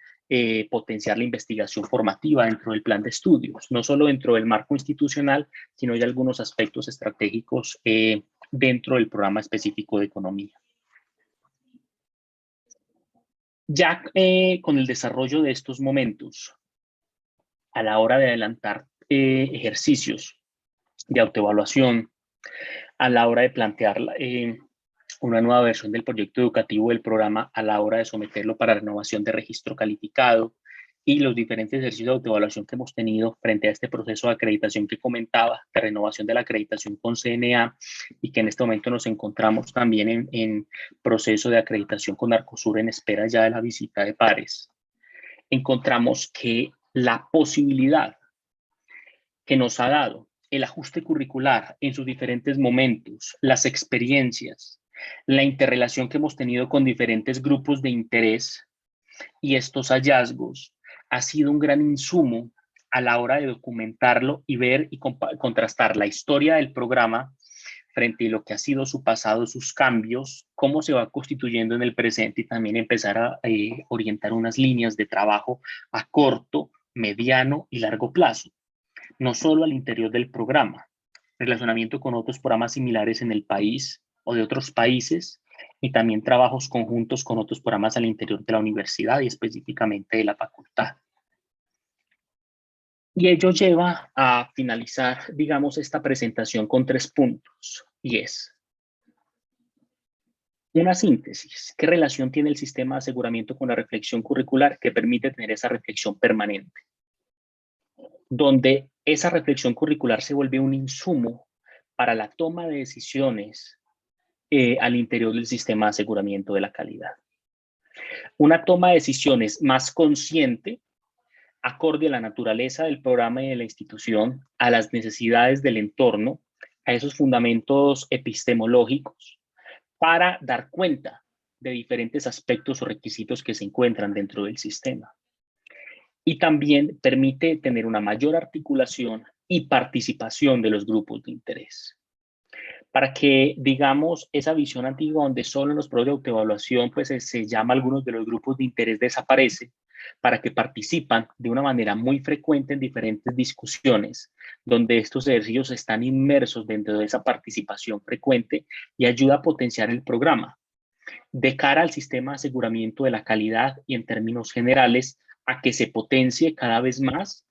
Speaker 2: potenciar la investigación formativa dentro del plan de estudios, no solo dentro del marco institucional, sino ya algunos aspectos estratégicos dentro del programa específico de economía. Ya con el desarrollo de estos momentos, a la hora de adelantar ejercicios de autoevaluación, a la hora de plantear una nueva versión del proyecto educativo del programa, a la hora de someterlo para renovación de registro calificado y los diferentes ejercicios de autoevaluación que hemos tenido frente a este proceso de acreditación que comentaba, de renovación de la acreditación con CNA, y que en este momento nos encontramos también en proceso de acreditación con Arcosur en espera ya de la visita de pares, encontramos que la posibilidad que nos ha dado el ajuste curricular en sus diferentes momentos, las experiencias, la interrelación que hemos tenido con diferentes grupos de interés y estos hallazgos ha sido un gran insumo a la hora de documentarlo y ver y contrastar la historia del programa frente a lo que ha sido su pasado, sus cambios, cómo se va constituyendo en el presente y también empezar a orientar unas líneas de trabajo a corto, mediano y largo plazo, no solo al interior del programa, relacionamiento con otros programas similares en el país o de otros países, y también trabajos conjuntos con otros programas al interior de la universidad y específicamente de la facultad. Y ello lleva a finalizar, digamos, esta presentación con 3 puntos, y es una síntesis. ¿Qué relación tiene el sistema de aseguramiento con la reflexión curricular que permite tener esa reflexión permanente? Donde esa reflexión curricular se vuelve un insumo para la toma de decisiones al interior del sistema de aseguramiento de la calidad. Una toma de decisiones más consciente, acorde a la naturaleza del programa y de la institución, a las necesidades del entorno, a esos fundamentos epistemológicos, para dar cuenta de diferentes aspectos o requisitos que se encuentran dentro del sistema. Y también permite tener una mayor articulación y participación de los grupos de interés, para que, digamos, esa visión antigua donde solo en los procesos de autoevaluación pues se llama a algunos de los grupos de interés desaparece, para que participan de una manera muy frecuente en diferentes discusiones, donde estos ejercicios están inmersos dentro de esa participación frecuente y ayuda a potenciar el programa de cara al sistema de aseguramiento de la calidad y en términos generales a que se potencie cada vez más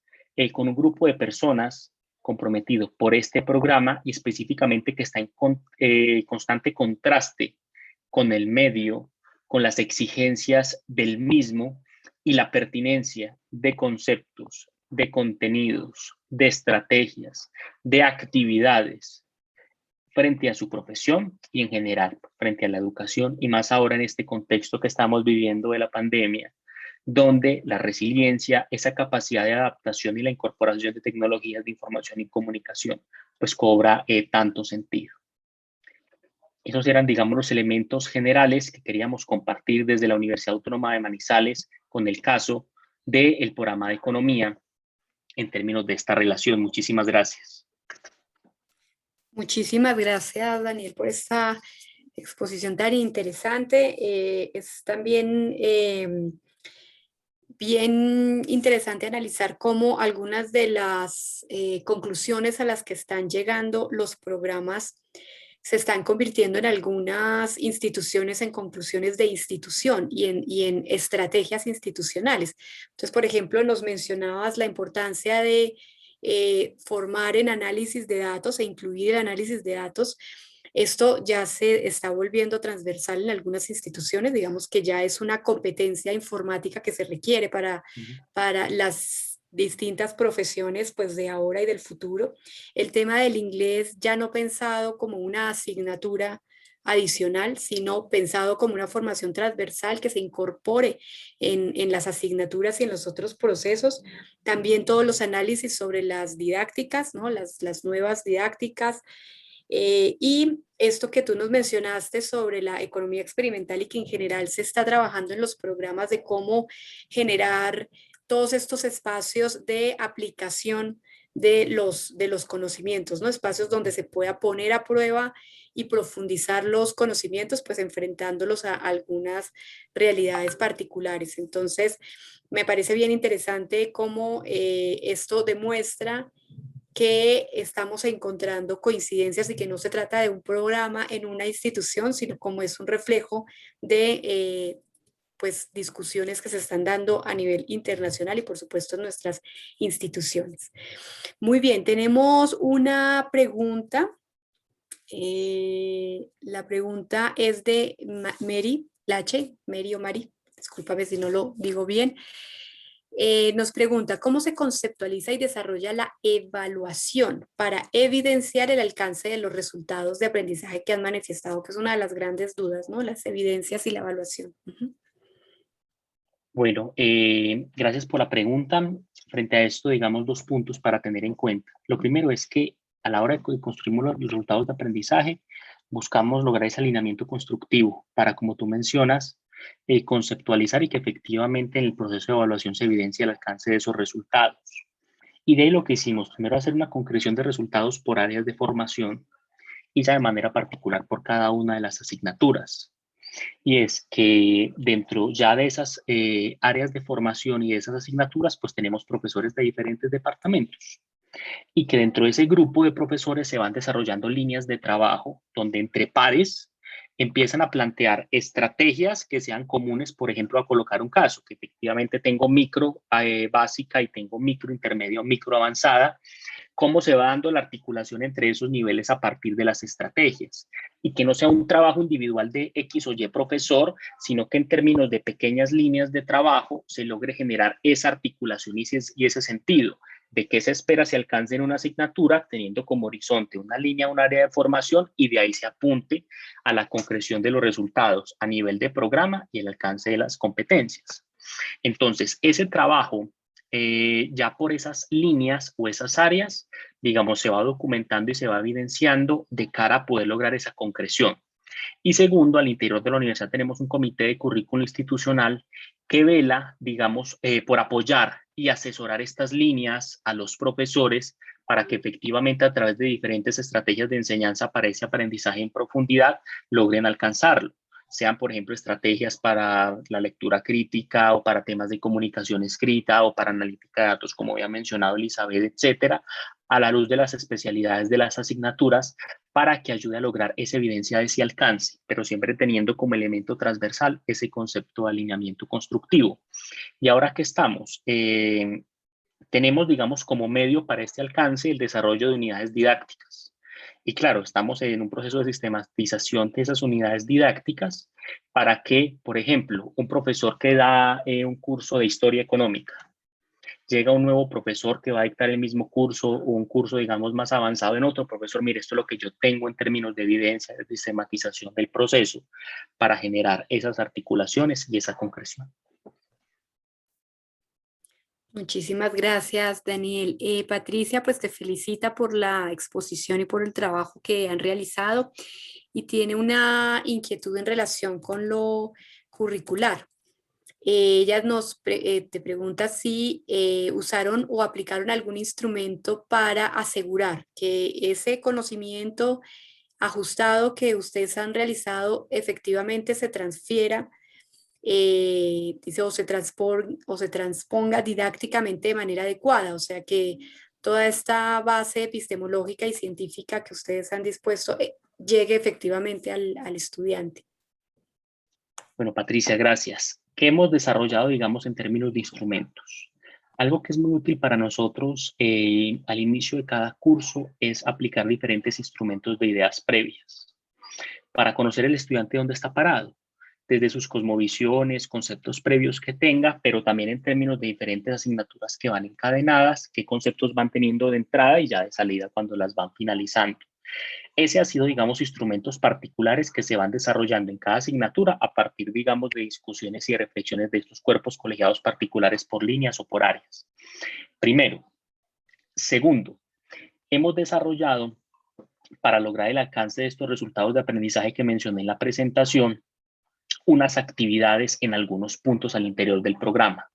Speaker 2: con un grupo de personas comprometido por este programa y específicamente que está en constante contraste con el medio, con las exigencias del mismo y la pertinencia de conceptos, de contenidos, de estrategias, de actividades frente a su profesión y en general frente a la educación, y más ahora en este contexto que estamos viviendo de la pandemia, donde la resiliencia, esa capacidad de adaptación y la incorporación de tecnologías de información y comunicación, pues cobra tanto sentido. Esos eran, digamos, los elementos generales que queríamos compartir desde la Universidad Autónoma de Manizales con el caso del programa de economía en términos de esta relación. Muchísimas gracias.
Speaker 1: Muchísimas gracias, Daniel, por esta exposición tan interesante. Es también bien interesante analizar cómo algunas de las conclusiones a las que están llegando los programas se están convirtiendo en algunas instituciones en conclusiones de institución y en estrategias institucionales. Entonces, por ejemplo, nos mencionabas la importancia de formar en análisis de datos e incluir el análisis de datos. Esto ya se está volviendo transversal en algunas instituciones, digamos que ya es una competencia informática que se requiere para las distintas profesiones pues de ahora y del futuro. El tema del inglés ya no pensado como una asignatura adicional, sino pensado como una formación transversal que se incorpore en las asignaturas y en los otros procesos. También todos los análisis sobre las didácticas, ¿no? Las nuevas didácticas. Y esto que tú nos mencionaste sobre la economía experimental y que en general se está trabajando en los programas de cómo generar todos estos espacios de aplicación de los conocimientos, ¿no? Espacios donde se pueda poner a prueba y profundizar los conocimientos, pues enfrentándolos a algunas realidades particulares. Entonces, me parece bien interesante cómo esto demuestra que estamos encontrando coincidencias y que no se trata de un programa en una institución, sino como es un reflejo de pues discusiones que se están dando a nivel internacional y por supuesto en nuestras instituciones. Muy bien, tenemos una pregunta. La pregunta es de Mary Lache, Mary o Mari, discúlpame si no lo digo bien. Nos pregunta, ¿cómo se conceptualiza y desarrolla la evaluación para evidenciar el alcance de los resultados de aprendizaje que han manifestado? Que es una de las grandes dudas, ¿no? Las evidencias y la evaluación. Ujú.
Speaker 2: Bueno, gracias por la pregunta. Frente a esto, digamos, dos puntos para tener en cuenta. Lo primero es que a la hora de que construimos los resultados de aprendizaje, buscamos lograr ese alineamiento constructivo para, como tú mencionas, conceptualizar y que efectivamente en el proceso de evaluación se evidencie el alcance de esos resultados. Y de ahí lo que hicimos, primero hacer una concreción de resultados por áreas de formación y ya de manera particular por cada una de las asignaturas. Y es que dentro ya de esas áreas de formación y de esas asignaturas, pues tenemos profesores de diferentes departamentos y que dentro de ese grupo de profesores se van desarrollando líneas de trabajo donde entre pares empiezan a plantear estrategias que sean comunes, por ejemplo, a colocar un caso, que efectivamente tengo micro básica y tengo micro intermedio, micro avanzada, cómo se va dando la articulación entre esos niveles a partir de las estrategias y que no sea un trabajo individual de X o Y profesor, sino que en términos de pequeñas líneas de trabajo se logre generar esa articulación y ese sentido de qué se espera se alcance en una asignatura, teniendo como horizonte una línea, un área de formación y de ahí se apunte a la concreción de los resultados a nivel de programa y el alcance de las competencias. Entonces, ese trabajo ya por esas líneas o esas áreas, digamos, se va documentando y se va evidenciando de cara a poder lograr esa concreción. Y segundo, al interior de la universidad tenemos un comité de currículo institucional que vela, digamos, por apoyar y asesorar estas líneas a los profesores para que efectivamente a través de diferentes estrategias de enseñanza para ese aprendizaje en profundidad logren alcanzarlo. Sean, por ejemplo, estrategias para la lectura crítica o para temas de comunicación escrita o para analítica de datos, como había mencionado Elizabeth, etcétera, a la luz de las especialidades de las asignaturas para que ayude a lograr esa evidencia de ese alcance, pero siempre teniendo como elemento transversal ese concepto de alineamiento constructivo. Y ahora que estamos, tenemos, digamos, como medio para este alcance el desarrollo de unidades didácticas. Y claro, estamos en un proceso de sistematización de esas unidades didácticas para que, por ejemplo, un profesor que da un curso de historia económica, llega un nuevo profesor que va a dictar el mismo curso o un curso, digamos, más avanzado en otro profesor, mire, esto es lo que yo tengo en términos de evidencia, de sistematización del proceso para generar esas articulaciones y esa concreción.
Speaker 1: Muchísimas gracias, Daniel. Patricia, pues te felicita por la exposición y por el trabajo que han realizado y tiene una inquietud en relación con lo curricular. Ella te pregunta si usaron o aplicaron algún instrumento para asegurar que ese conocimiento ajustado que ustedes han realizado efectivamente se transfiera, dice, o se transponga didácticamente de manera adecuada, o sea que toda esta base epistemológica y científica que ustedes han dispuesto llegue efectivamente al estudiante.
Speaker 2: Bueno, Patricia, gracias. ¿Qué hemos desarrollado, digamos, en términos de instrumentos? Algo que es muy útil para nosotros al inicio de cada curso es aplicar diferentes instrumentos de ideas previas para conocer el estudiante dónde está parado, desde sus cosmovisiones, conceptos previos que tenga, pero también en términos de diferentes asignaturas que van encadenadas, qué conceptos van teniendo de entrada y ya de salida cuando las van finalizando. Ese ha sido, digamos, instrumentos particulares que se van desarrollando en cada asignatura a partir, digamos, de discusiones y reflexiones de estos cuerpos colegiados particulares por líneas o por áreas. Primero. Segundo, hemos desarrollado, para lograr el alcance de estos resultados de aprendizaje que mencioné en la presentación, unas actividades en algunos puntos al interior del programa.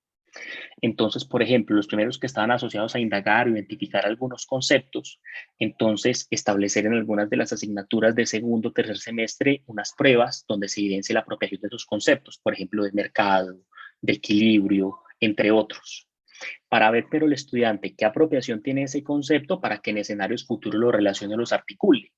Speaker 2: Entonces, por ejemplo, los primeros que estaban asociados a indagar o identificar algunos conceptos, entonces establecer en algunas de las asignaturas de segundo o tercer semestre unas pruebas donde se evidencie la apropiación de esos conceptos, por ejemplo, de mercado, de equilibrio, entre otros, para ver, pero el estudiante qué apropiación tiene ese concepto para que en escenarios futuros lo relacione o los articule,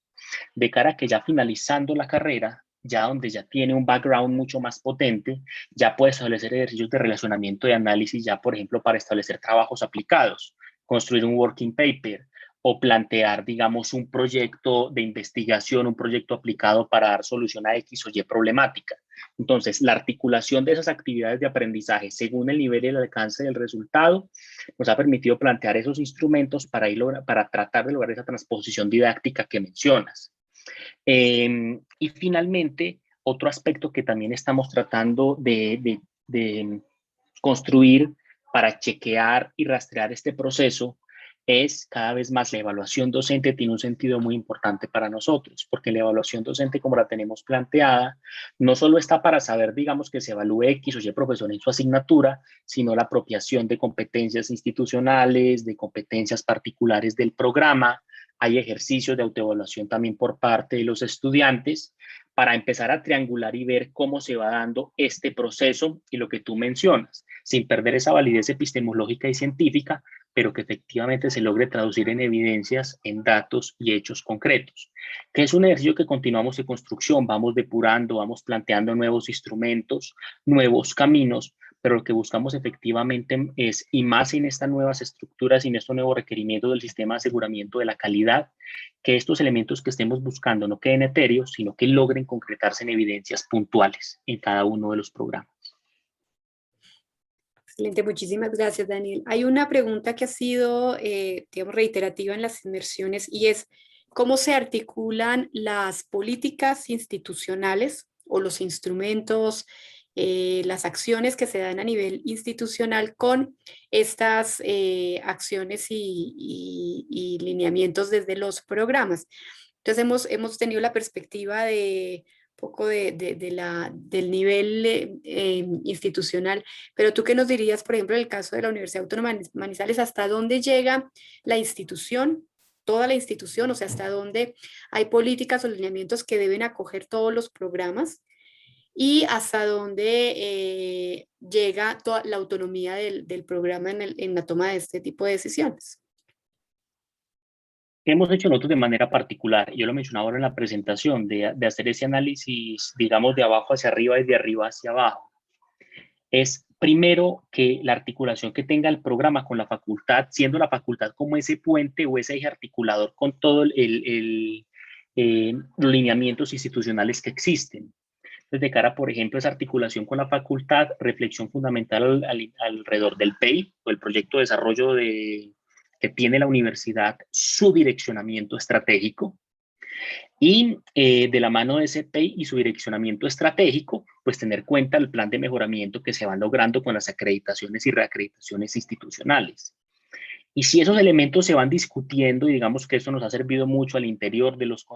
Speaker 2: de cara a que ya finalizando la carrera, ya donde ya tiene un background mucho más potente, ya puede establecer ejercicios de relacionamiento y análisis, ya por ejemplo para establecer trabajos aplicados, construir un working paper o plantear, digamos, un proyecto de investigación, un proyecto aplicado para dar solución a X o Y problemática. Entonces, la articulación de esas actividades de aprendizaje según el nivel y el alcance del resultado nos ha permitido plantear esos instrumentos para tratar de lograr esa transposición didáctica que mencionas. Y finalmente, otro aspecto que también estamos tratando de construir para chequear y rastrear este proceso es cada vez más la evaluación docente. Tiene un sentido muy importante para nosotros, porque la evaluación docente, como la tenemos planteada, no solo está para saber, digamos, que se evalúe X o Y profesor en su asignatura, sino la apropiación de competencias institucionales, de competencias particulares del programa. Hay ejercicios de autoevaluación también por parte de los estudiantes para empezar a triangular y ver cómo se va dando este proceso y lo que tú mencionas, sin perder esa validez epistemológica y científica, pero que efectivamente se logre traducir en evidencias, en datos y hechos concretos. Que es un ejercicio que continuamos de construcción, vamos depurando, vamos planteando nuevos instrumentos, nuevos caminos, pero lo que buscamos efectivamente es, y más en estas nuevas estructuras y en estos nuevos requerimientos del sistema de aseguramiento de la calidad, que estos elementos que estemos buscando no queden etéreos, sino que logren concretarse en evidencias puntuales en cada uno de los programas.
Speaker 1: Excelente, muchísimas gracias, Daniel. Hay una pregunta que ha sido, digamos, reiterativa en las inmersiones y es, ¿cómo se articulan las políticas institucionales o los instrumentos, las acciones que se dan a nivel institucional con estas acciones y lineamientos desde los programas? Entonces, hemos tenido la perspectiva de poco del nivel institucional, pero tú qué nos dirías, por ejemplo, en el caso de la Universidad Autónoma de Manizales, ¿hasta dónde llega la institución, toda la institución, o sea, hasta dónde hay políticas o lineamientos que deben acoger todos los programas y hasta dónde llega toda la autonomía del programa en la toma de este tipo de decisiones?
Speaker 2: ¿Qué hemos hecho nosotros de manera particular? Yo lo mencionaba ahora en la presentación, de hacer ese análisis, digamos, de abajo hacia arriba y de arriba hacia abajo. Es primero que la articulación que tenga el programa con la facultad, siendo la facultad como ese puente o ese eje articulador con todos los lineamientos institucionales que existen. Desde cara, por ejemplo, esa articulación con la facultad, reflexión fundamental alrededor del PEI, o el proyecto de desarrollo que tiene la universidad, su direccionamiento estratégico, y de la mano de ese PEI y su direccionamiento estratégico, pues tener cuenta el plan de mejoramiento que se van logrando con las acreditaciones y reacreditaciones institucionales. Y si esos elementos se van discutiendo, y digamos que eso nos ha servido mucho al interior de los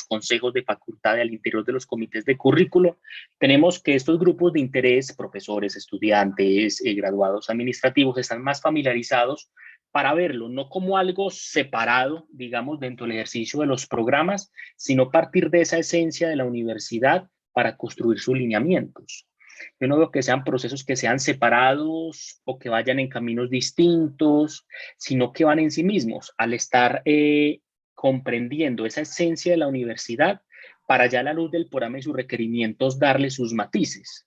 Speaker 2: consejos de facultad, al interior de los comités de currículo, tenemos que estos grupos de interés, profesores, estudiantes, graduados administrativos, están más familiarizados para verlo, no como algo separado, digamos, dentro del ejercicio de los programas, sino partir de esa esencia de la universidad para construir sus lineamientos. Yo no veo que sean procesos que sean separados o que vayan en caminos distintos, sino que van en sí mismos al estar comprendiendo esa esencia de la universidad para ya a la luz del programa y sus requerimientos darle sus matices.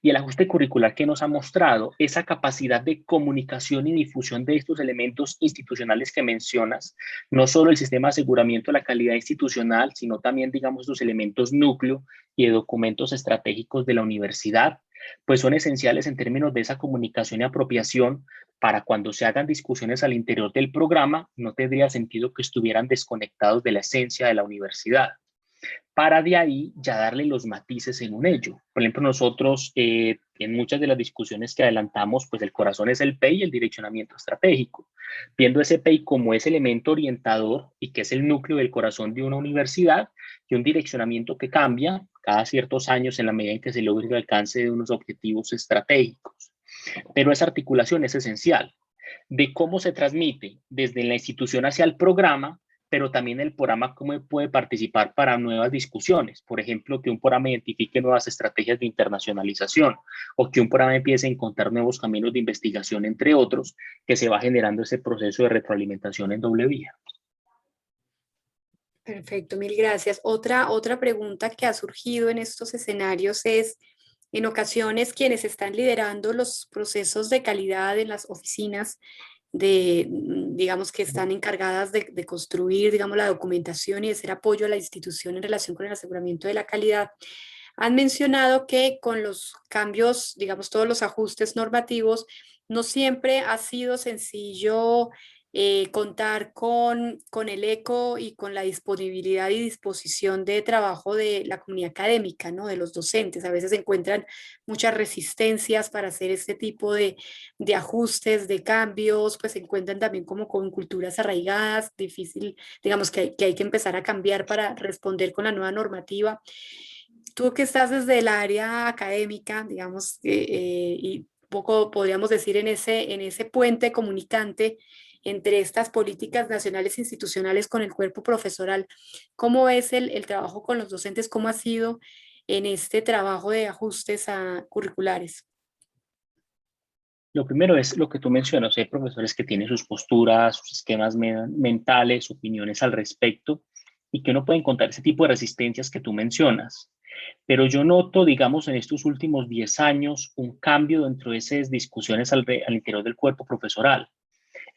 Speaker 2: Y el ajuste curricular que nos ha mostrado esa capacidad de comunicación y difusión de estos elementos institucionales que mencionas, no solo el sistema de aseguramiento de la calidad institucional, sino también, digamos, los elementos núcleo y de documentos estratégicos de la universidad, pues son esenciales en términos de esa comunicación y apropiación para cuando se hagan discusiones al interior del programa, no tendría sentido que estuvieran desconectados de la esencia de la universidad, para de ahí ya darle los matices en un ello. Por ejemplo, nosotros en muchas de las discusiones que adelantamos, pues el corazón es el PEI y el direccionamiento estratégico, viendo ese PEI como ese elemento orientador y que es el núcleo del corazón de una universidad y un direccionamiento que cambia cada ciertos años en la medida en que se logre el alcance de unos objetivos estratégicos. Pero esa articulación es esencial de cómo se transmite desde la institución hacia el programa, pero también el programa cómo puede participar para nuevas discusiones. Por ejemplo, que un programa identifique nuevas estrategias de internacionalización o que un programa empiece a encontrar nuevos caminos de investigación, entre otros, que se va generando ese proceso de retroalimentación en doble vía.
Speaker 1: Perfecto, mil gracias. Otra pregunta que ha surgido en estos escenarios es, en ocasiones quienes están liderando los procesos de calidad en las oficinas digamos, que están encargadas de construir, digamos, la documentación y de ser apoyo a la institución en relación con el aseguramiento de la calidad, han mencionado que con los cambios, digamos, todos los ajustes normativos, no siempre ha sido sencillo contar con el eco y con la disponibilidad y disposición de trabajo de la comunidad académica, ¿no? De los docentes. A veces se encuentran muchas resistencias para hacer este tipo de ajustes, de cambios, pues se encuentran también como con culturas arraigadas, difícil, digamos que hay que empezar a cambiar para responder con la nueva normativa. Tú que estás desde el área académica, digamos, y poco podríamos decir en ese puente comunicante entre estas políticas nacionales e institucionales con el cuerpo profesoral, ¿cómo es el trabajo con los docentes? ¿Cómo ha sido en este trabajo de ajustes curriculares?
Speaker 2: Lo primero es lo que tú mencionas, hay profesores que tienen sus posturas, sus esquemas mentales, opiniones al respecto, y que no pueden contar ese tipo de resistencias que tú mencionas. Pero yo noto, digamos, en estos últimos 10 años, un cambio dentro de esas discusiones al interior del cuerpo profesoral,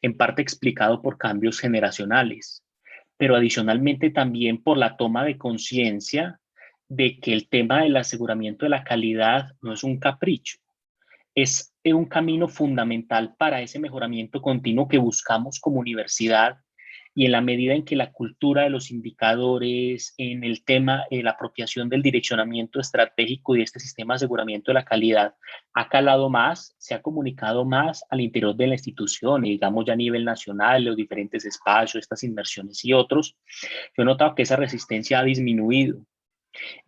Speaker 2: en parte explicado por cambios generacionales, pero adicionalmente también por la toma de conciencia de que el tema del aseguramiento de la calidad no es un capricho, es un camino fundamental para ese mejoramiento continuo que buscamos como universidad, y en la medida en que la cultura de los indicadores, en el tema de la apropiación del direccionamiento estratégico y de este sistema de aseguramiento de la calidad ha calado más, se ha comunicado más al interior de la institución, y digamos ya a nivel nacional, los diferentes espacios, estas inversiones y otros, yo he notado que esa resistencia ha disminuido.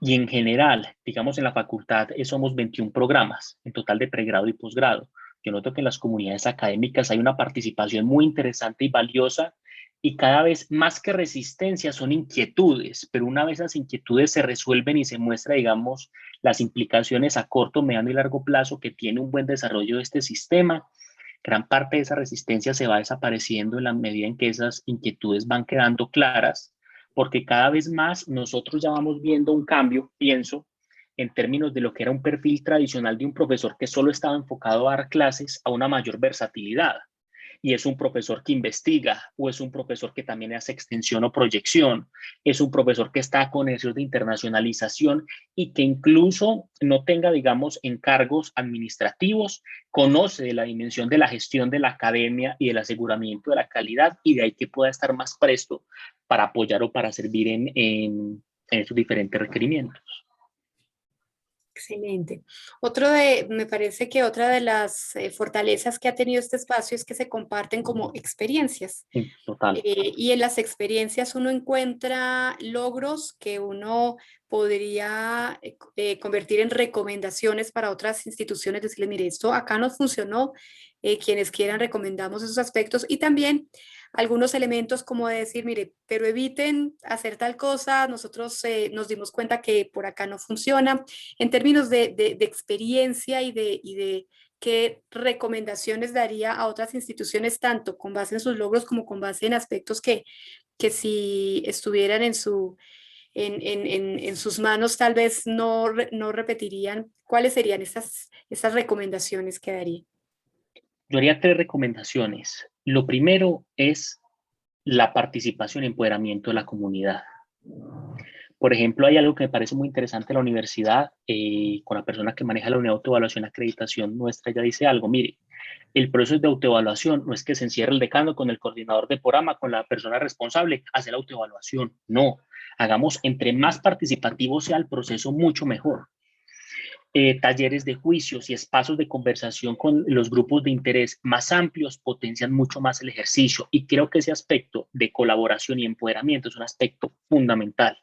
Speaker 2: Y en general, digamos, en la facultad somos 21 programas en total de pregrado y posgrado. Yo noto que en las comunidades académicas hay una participación muy interesante y valiosa, y cada vez más que resistencia son inquietudes, pero una vez esas inquietudes se resuelven y se muestra, digamos, las implicaciones a corto, mediano y largo plazo que tiene un buen desarrollo de este sistema, gran parte de esa resistencia se va desapareciendo en la medida en que esas inquietudes van quedando claras, porque cada vez más nosotros ya vamos viendo un cambio, pienso, en términos de lo que era un perfil tradicional de un profesor que solo estaba enfocado a dar clases, a una mayor versatilidad. Y es un profesor que investiga, o es un profesor que también hace extensión o proyección, es un profesor que está con ejercicios de internacionalización y que incluso no tenga, digamos, encargos administrativos, conoce de la dimensión de la gestión de la academia y del aseguramiento de la calidad, y de ahí que pueda estar más presto para apoyar o para servir en esos diferentes requerimientos.
Speaker 1: Excelente. Me parece que otra de las fortalezas que ha tenido este espacio es que se comparten como experiencias.
Speaker 2: Total.
Speaker 1: Y en las experiencias uno encuentra logros que uno podría convertir en recomendaciones para otras instituciones, decirle, mire, esto acá no funcionó, quienes quieran recomendamos esos aspectos, y también algunos elementos como de decir, mire, pero eviten hacer tal cosa, nosotros nos dimos cuenta que por acá no funciona, en términos de experiencia y de qué recomendaciones daría a otras instituciones, tanto con base en sus logros como con base en aspectos que si estuvieran en sus manos, tal vez no repetirían. ¿Cuáles serían estas recomendaciones que daría?
Speaker 2: Yo haría 3 recomendaciones. Lo primero es la participación y empoderamiento de la comunidad. Por ejemplo, hay algo que me parece muy interesante en la universidad, con la persona que maneja la unidad de autoevaluación y acreditación nuestra, ya dice algo, mire, el proceso de autoevaluación no es que se encierre el decano con el coordinador de programa, con la persona responsable, hacer la autoevaluación, no, hagamos, entre más participativo sea el proceso, mucho mejor. Talleres de juicios y espacios de conversación con los grupos de interés más amplios potencian mucho más el ejercicio, y creo que ese aspecto de colaboración y empoderamiento es un aspecto fundamental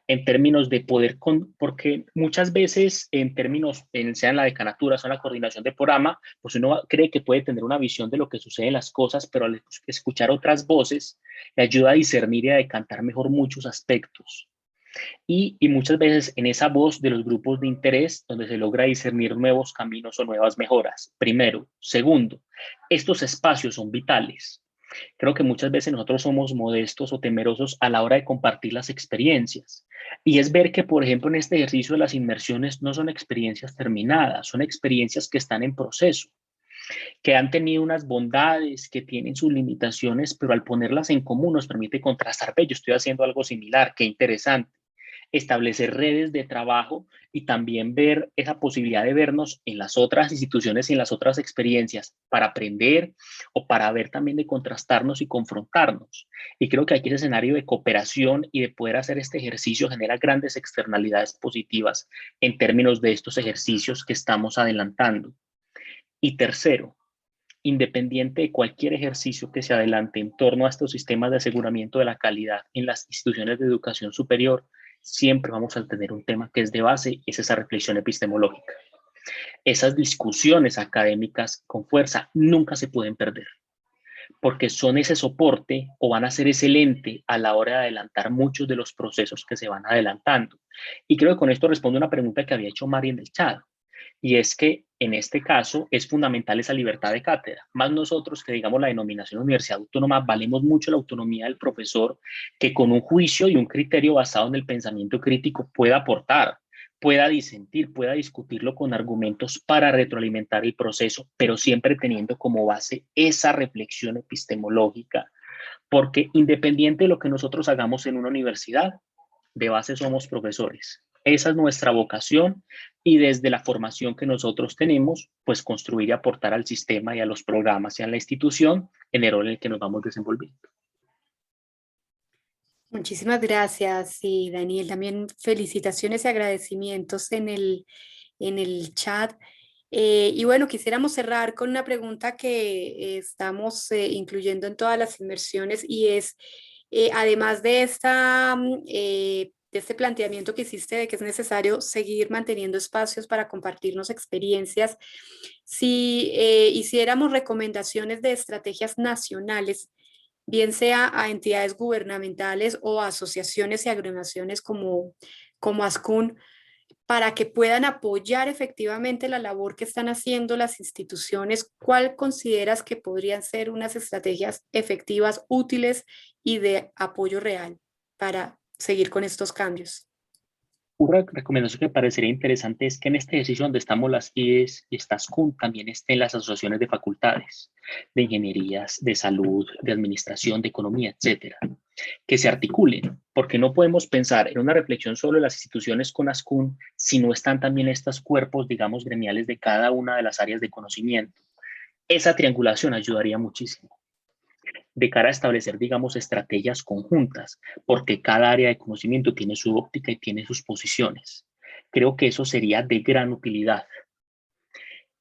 Speaker 2: en términos de poder, porque muchas veces en términos, sea en la decanatura, sea en la coordinación de programa, pues uno cree que puede tener una visión de lo que sucede en las cosas, pero al escuchar otras voces le ayuda a discernir y a decantar mejor muchos aspectos. Y muchas veces en esa voz de los grupos de interés donde se logra discernir nuevos caminos o nuevas mejoras, primero. Segundo, estos espacios son vitales. Creo que muchas veces nosotros somos modestos o temerosos a la hora de compartir las experiencias. Y es ver que, por ejemplo, en este ejercicio de las inmersiones no son experiencias terminadas, son experiencias que están en proceso, que han tenido unas bondades, que tienen sus limitaciones, pero al ponerlas en común nos permite contrastar, yo estoy haciendo algo similar, qué interesante. establecer redes de trabajo y también ver esa posibilidad de vernos en las otras instituciones y en las otras experiencias para aprender o para ver también de contrastarnos y confrontarnos. Y creo que aquí ese escenario de cooperación y de poder hacer este ejercicio genera grandes externalidades positivas en términos de estos ejercicios que estamos adelantando. Y tercero, independiente de cualquier ejercicio que se adelante en torno a estos sistemas de aseguramiento de la calidad en las instituciones de educación superior, siempre vamos a tener un tema que es de base y es esa reflexión epistemológica. Esas discusiones académicas con fuerza nunca se pueden perder, porque son ese soporte o van a ser ese lente a la hora de adelantar muchos de los procesos que se van adelantando. Y creo que con esto respondo a una pregunta que había hecho Mari en el chat. Y es que en este caso es fundamental esa libertad de cátedra. Más nosotros que digamos la denominación universidad autónoma, valemos mucho la autonomía del profesor que con un juicio y un criterio basado en el pensamiento crítico pueda aportar, pueda disentir, pueda discutirlo con argumentos para retroalimentar el proceso, pero siempre teniendo como base esa reflexión epistemológica, porque independiente de lo que nosotros hagamos en una universidad, de base somos profesores. Esa es nuestra vocación y desde la formación que nosotros tenemos, pues construir y aportar al sistema y a los programas y a la institución en el rol en el que nos vamos desenvolviendo.
Speaker 1: Muchísimas gracias, y Daniel, también felicitaciones y agradecimientos en el chat. Y bueno, quisiéramos cerrar con una pregunta que estamos incluyendo en todas las inversiones y es, además de de este planteamiento que hiciste de que es necesario seguir manteniendo espacios para compartirnos experiencias, si hiciéramos recomendaciones de estrategias nacionales, bien sea a entidades gubernamentales o a asociaciones y agremiaciones como ASCUN, para que puedan apoyar efectivamente la labor que están haciendo las instituciones, ¿cuál consideras que podrían ser unas estrategias efectivas, útiles y de apoyo real para seguir con estos cambios?
Speaker 2: Una recomendación que me parecería interesante es que en este ejercicio donde estamos las IES y estas CUN también estén las asociaciones de facultades, de ingenierías, de salud, de administración, de economía, etcétera, que se articulen, porque no podemos pensar en una reflexión solo de las instituciones con ASCUN si no están también estos cuerpos, digamos, gremiales de cada una de las áreas de conocimiento. Esa triangulación ayudaría muchísimo de cara a establecer, digamos, estrategias conjuntas, porque cada área de conocimiento tiene su óptica y tiene sus posiciones. Creo que eso sería de gran utilidad.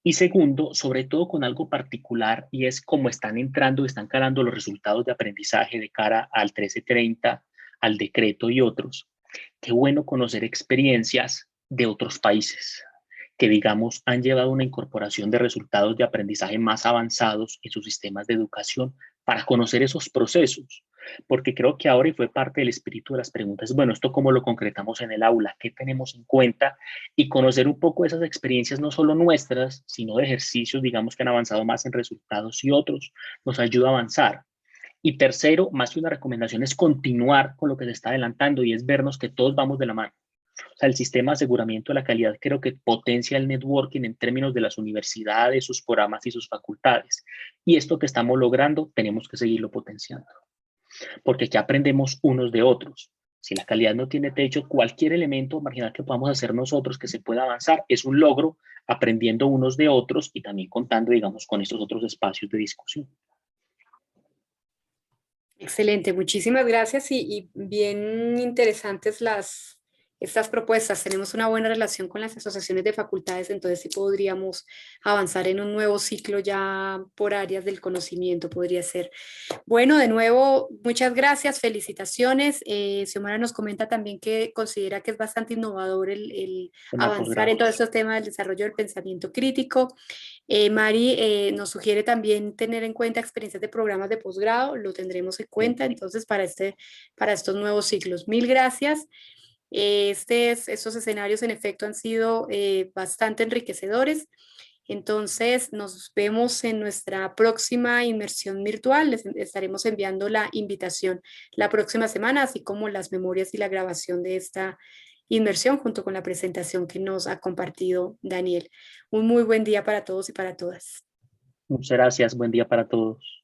Speaker 2: Y segundo, sobre todo con algo particular, y es cómo están entrando y están calando los resultados de aprendizaje de cara al 1330, al decreto y otros. Qué bueno conocer experiencias de otros países que, digamos, han llevado una incorporación de resultados de aprendizaje más avanzados en sus sistemas de educación para conocer esos procesos. Porque creo que ahora, y fue parte del espíritu de las preguntas, bueno, ¿esto cómo lo concretamos en el aula? ¿Qué tenemos en cuenta? Y conocer un poco esas experiencias, no solo nuestras, sino de ejercicios, digamos, que han avanzado más en resultados y otros, nos ayuda a avanzar. Y tercero, más que una recomendación, es continuar con lo que se está adelantando y es vernos que todos vamos de la mano. O sea, el sistema de aseguramiento de la calidad creo que potencia el networking en términos de las universidades, sus programas y sus facultades. Y esto que estamos logrando tenemos que seguirlo potenciando, porque ya aprendemos unos de otros. Si la calidad no tiene techo, cualquier elemento marginal que podamos hacer nosotros que se pueda avanzar es un logro, aprendiendo unos de otros y también contando, digamos, con estos otros espacios de discusión.
Speaker 1: Excelente, muchísimas gracias y bien interesantes estas propuestas. Tenemos una buena relación con las asociaciones de facultades, entonces sí podríamos avanzar en un nuevo ciclo ya por áreas del conocimiento, podría ser. Bueno, de nuevo, muchas gracias, felicitaciones. Xiomara nos comenta también que considera que es bastante innovador el
Speaker 2: Tema de
Speaker 1: avanzar en
Speaker 2: posgrado.
Speaker 1: todos estos temas del desarrollo del pensamiento crítico. Mari nos sugiere también tener en cuenta experiencias de programas de posgrado, lo tendremos en cuenta entonces para estos nuevos ciclos. Mil gracias. Estos escenarios en efecto han sido bastante enriquecedores. Entonces nos vemos en nuestra próxima inmersión virtual. Les estaremos enviando la invitación la próxima semana, así como las memorias y la grabación de esta inmersión junto con la presentación que nos ha compartido Daniel. Un muy buen día para todos y para todas.
Speaker 2: Muchas gracias. Buen día para todos.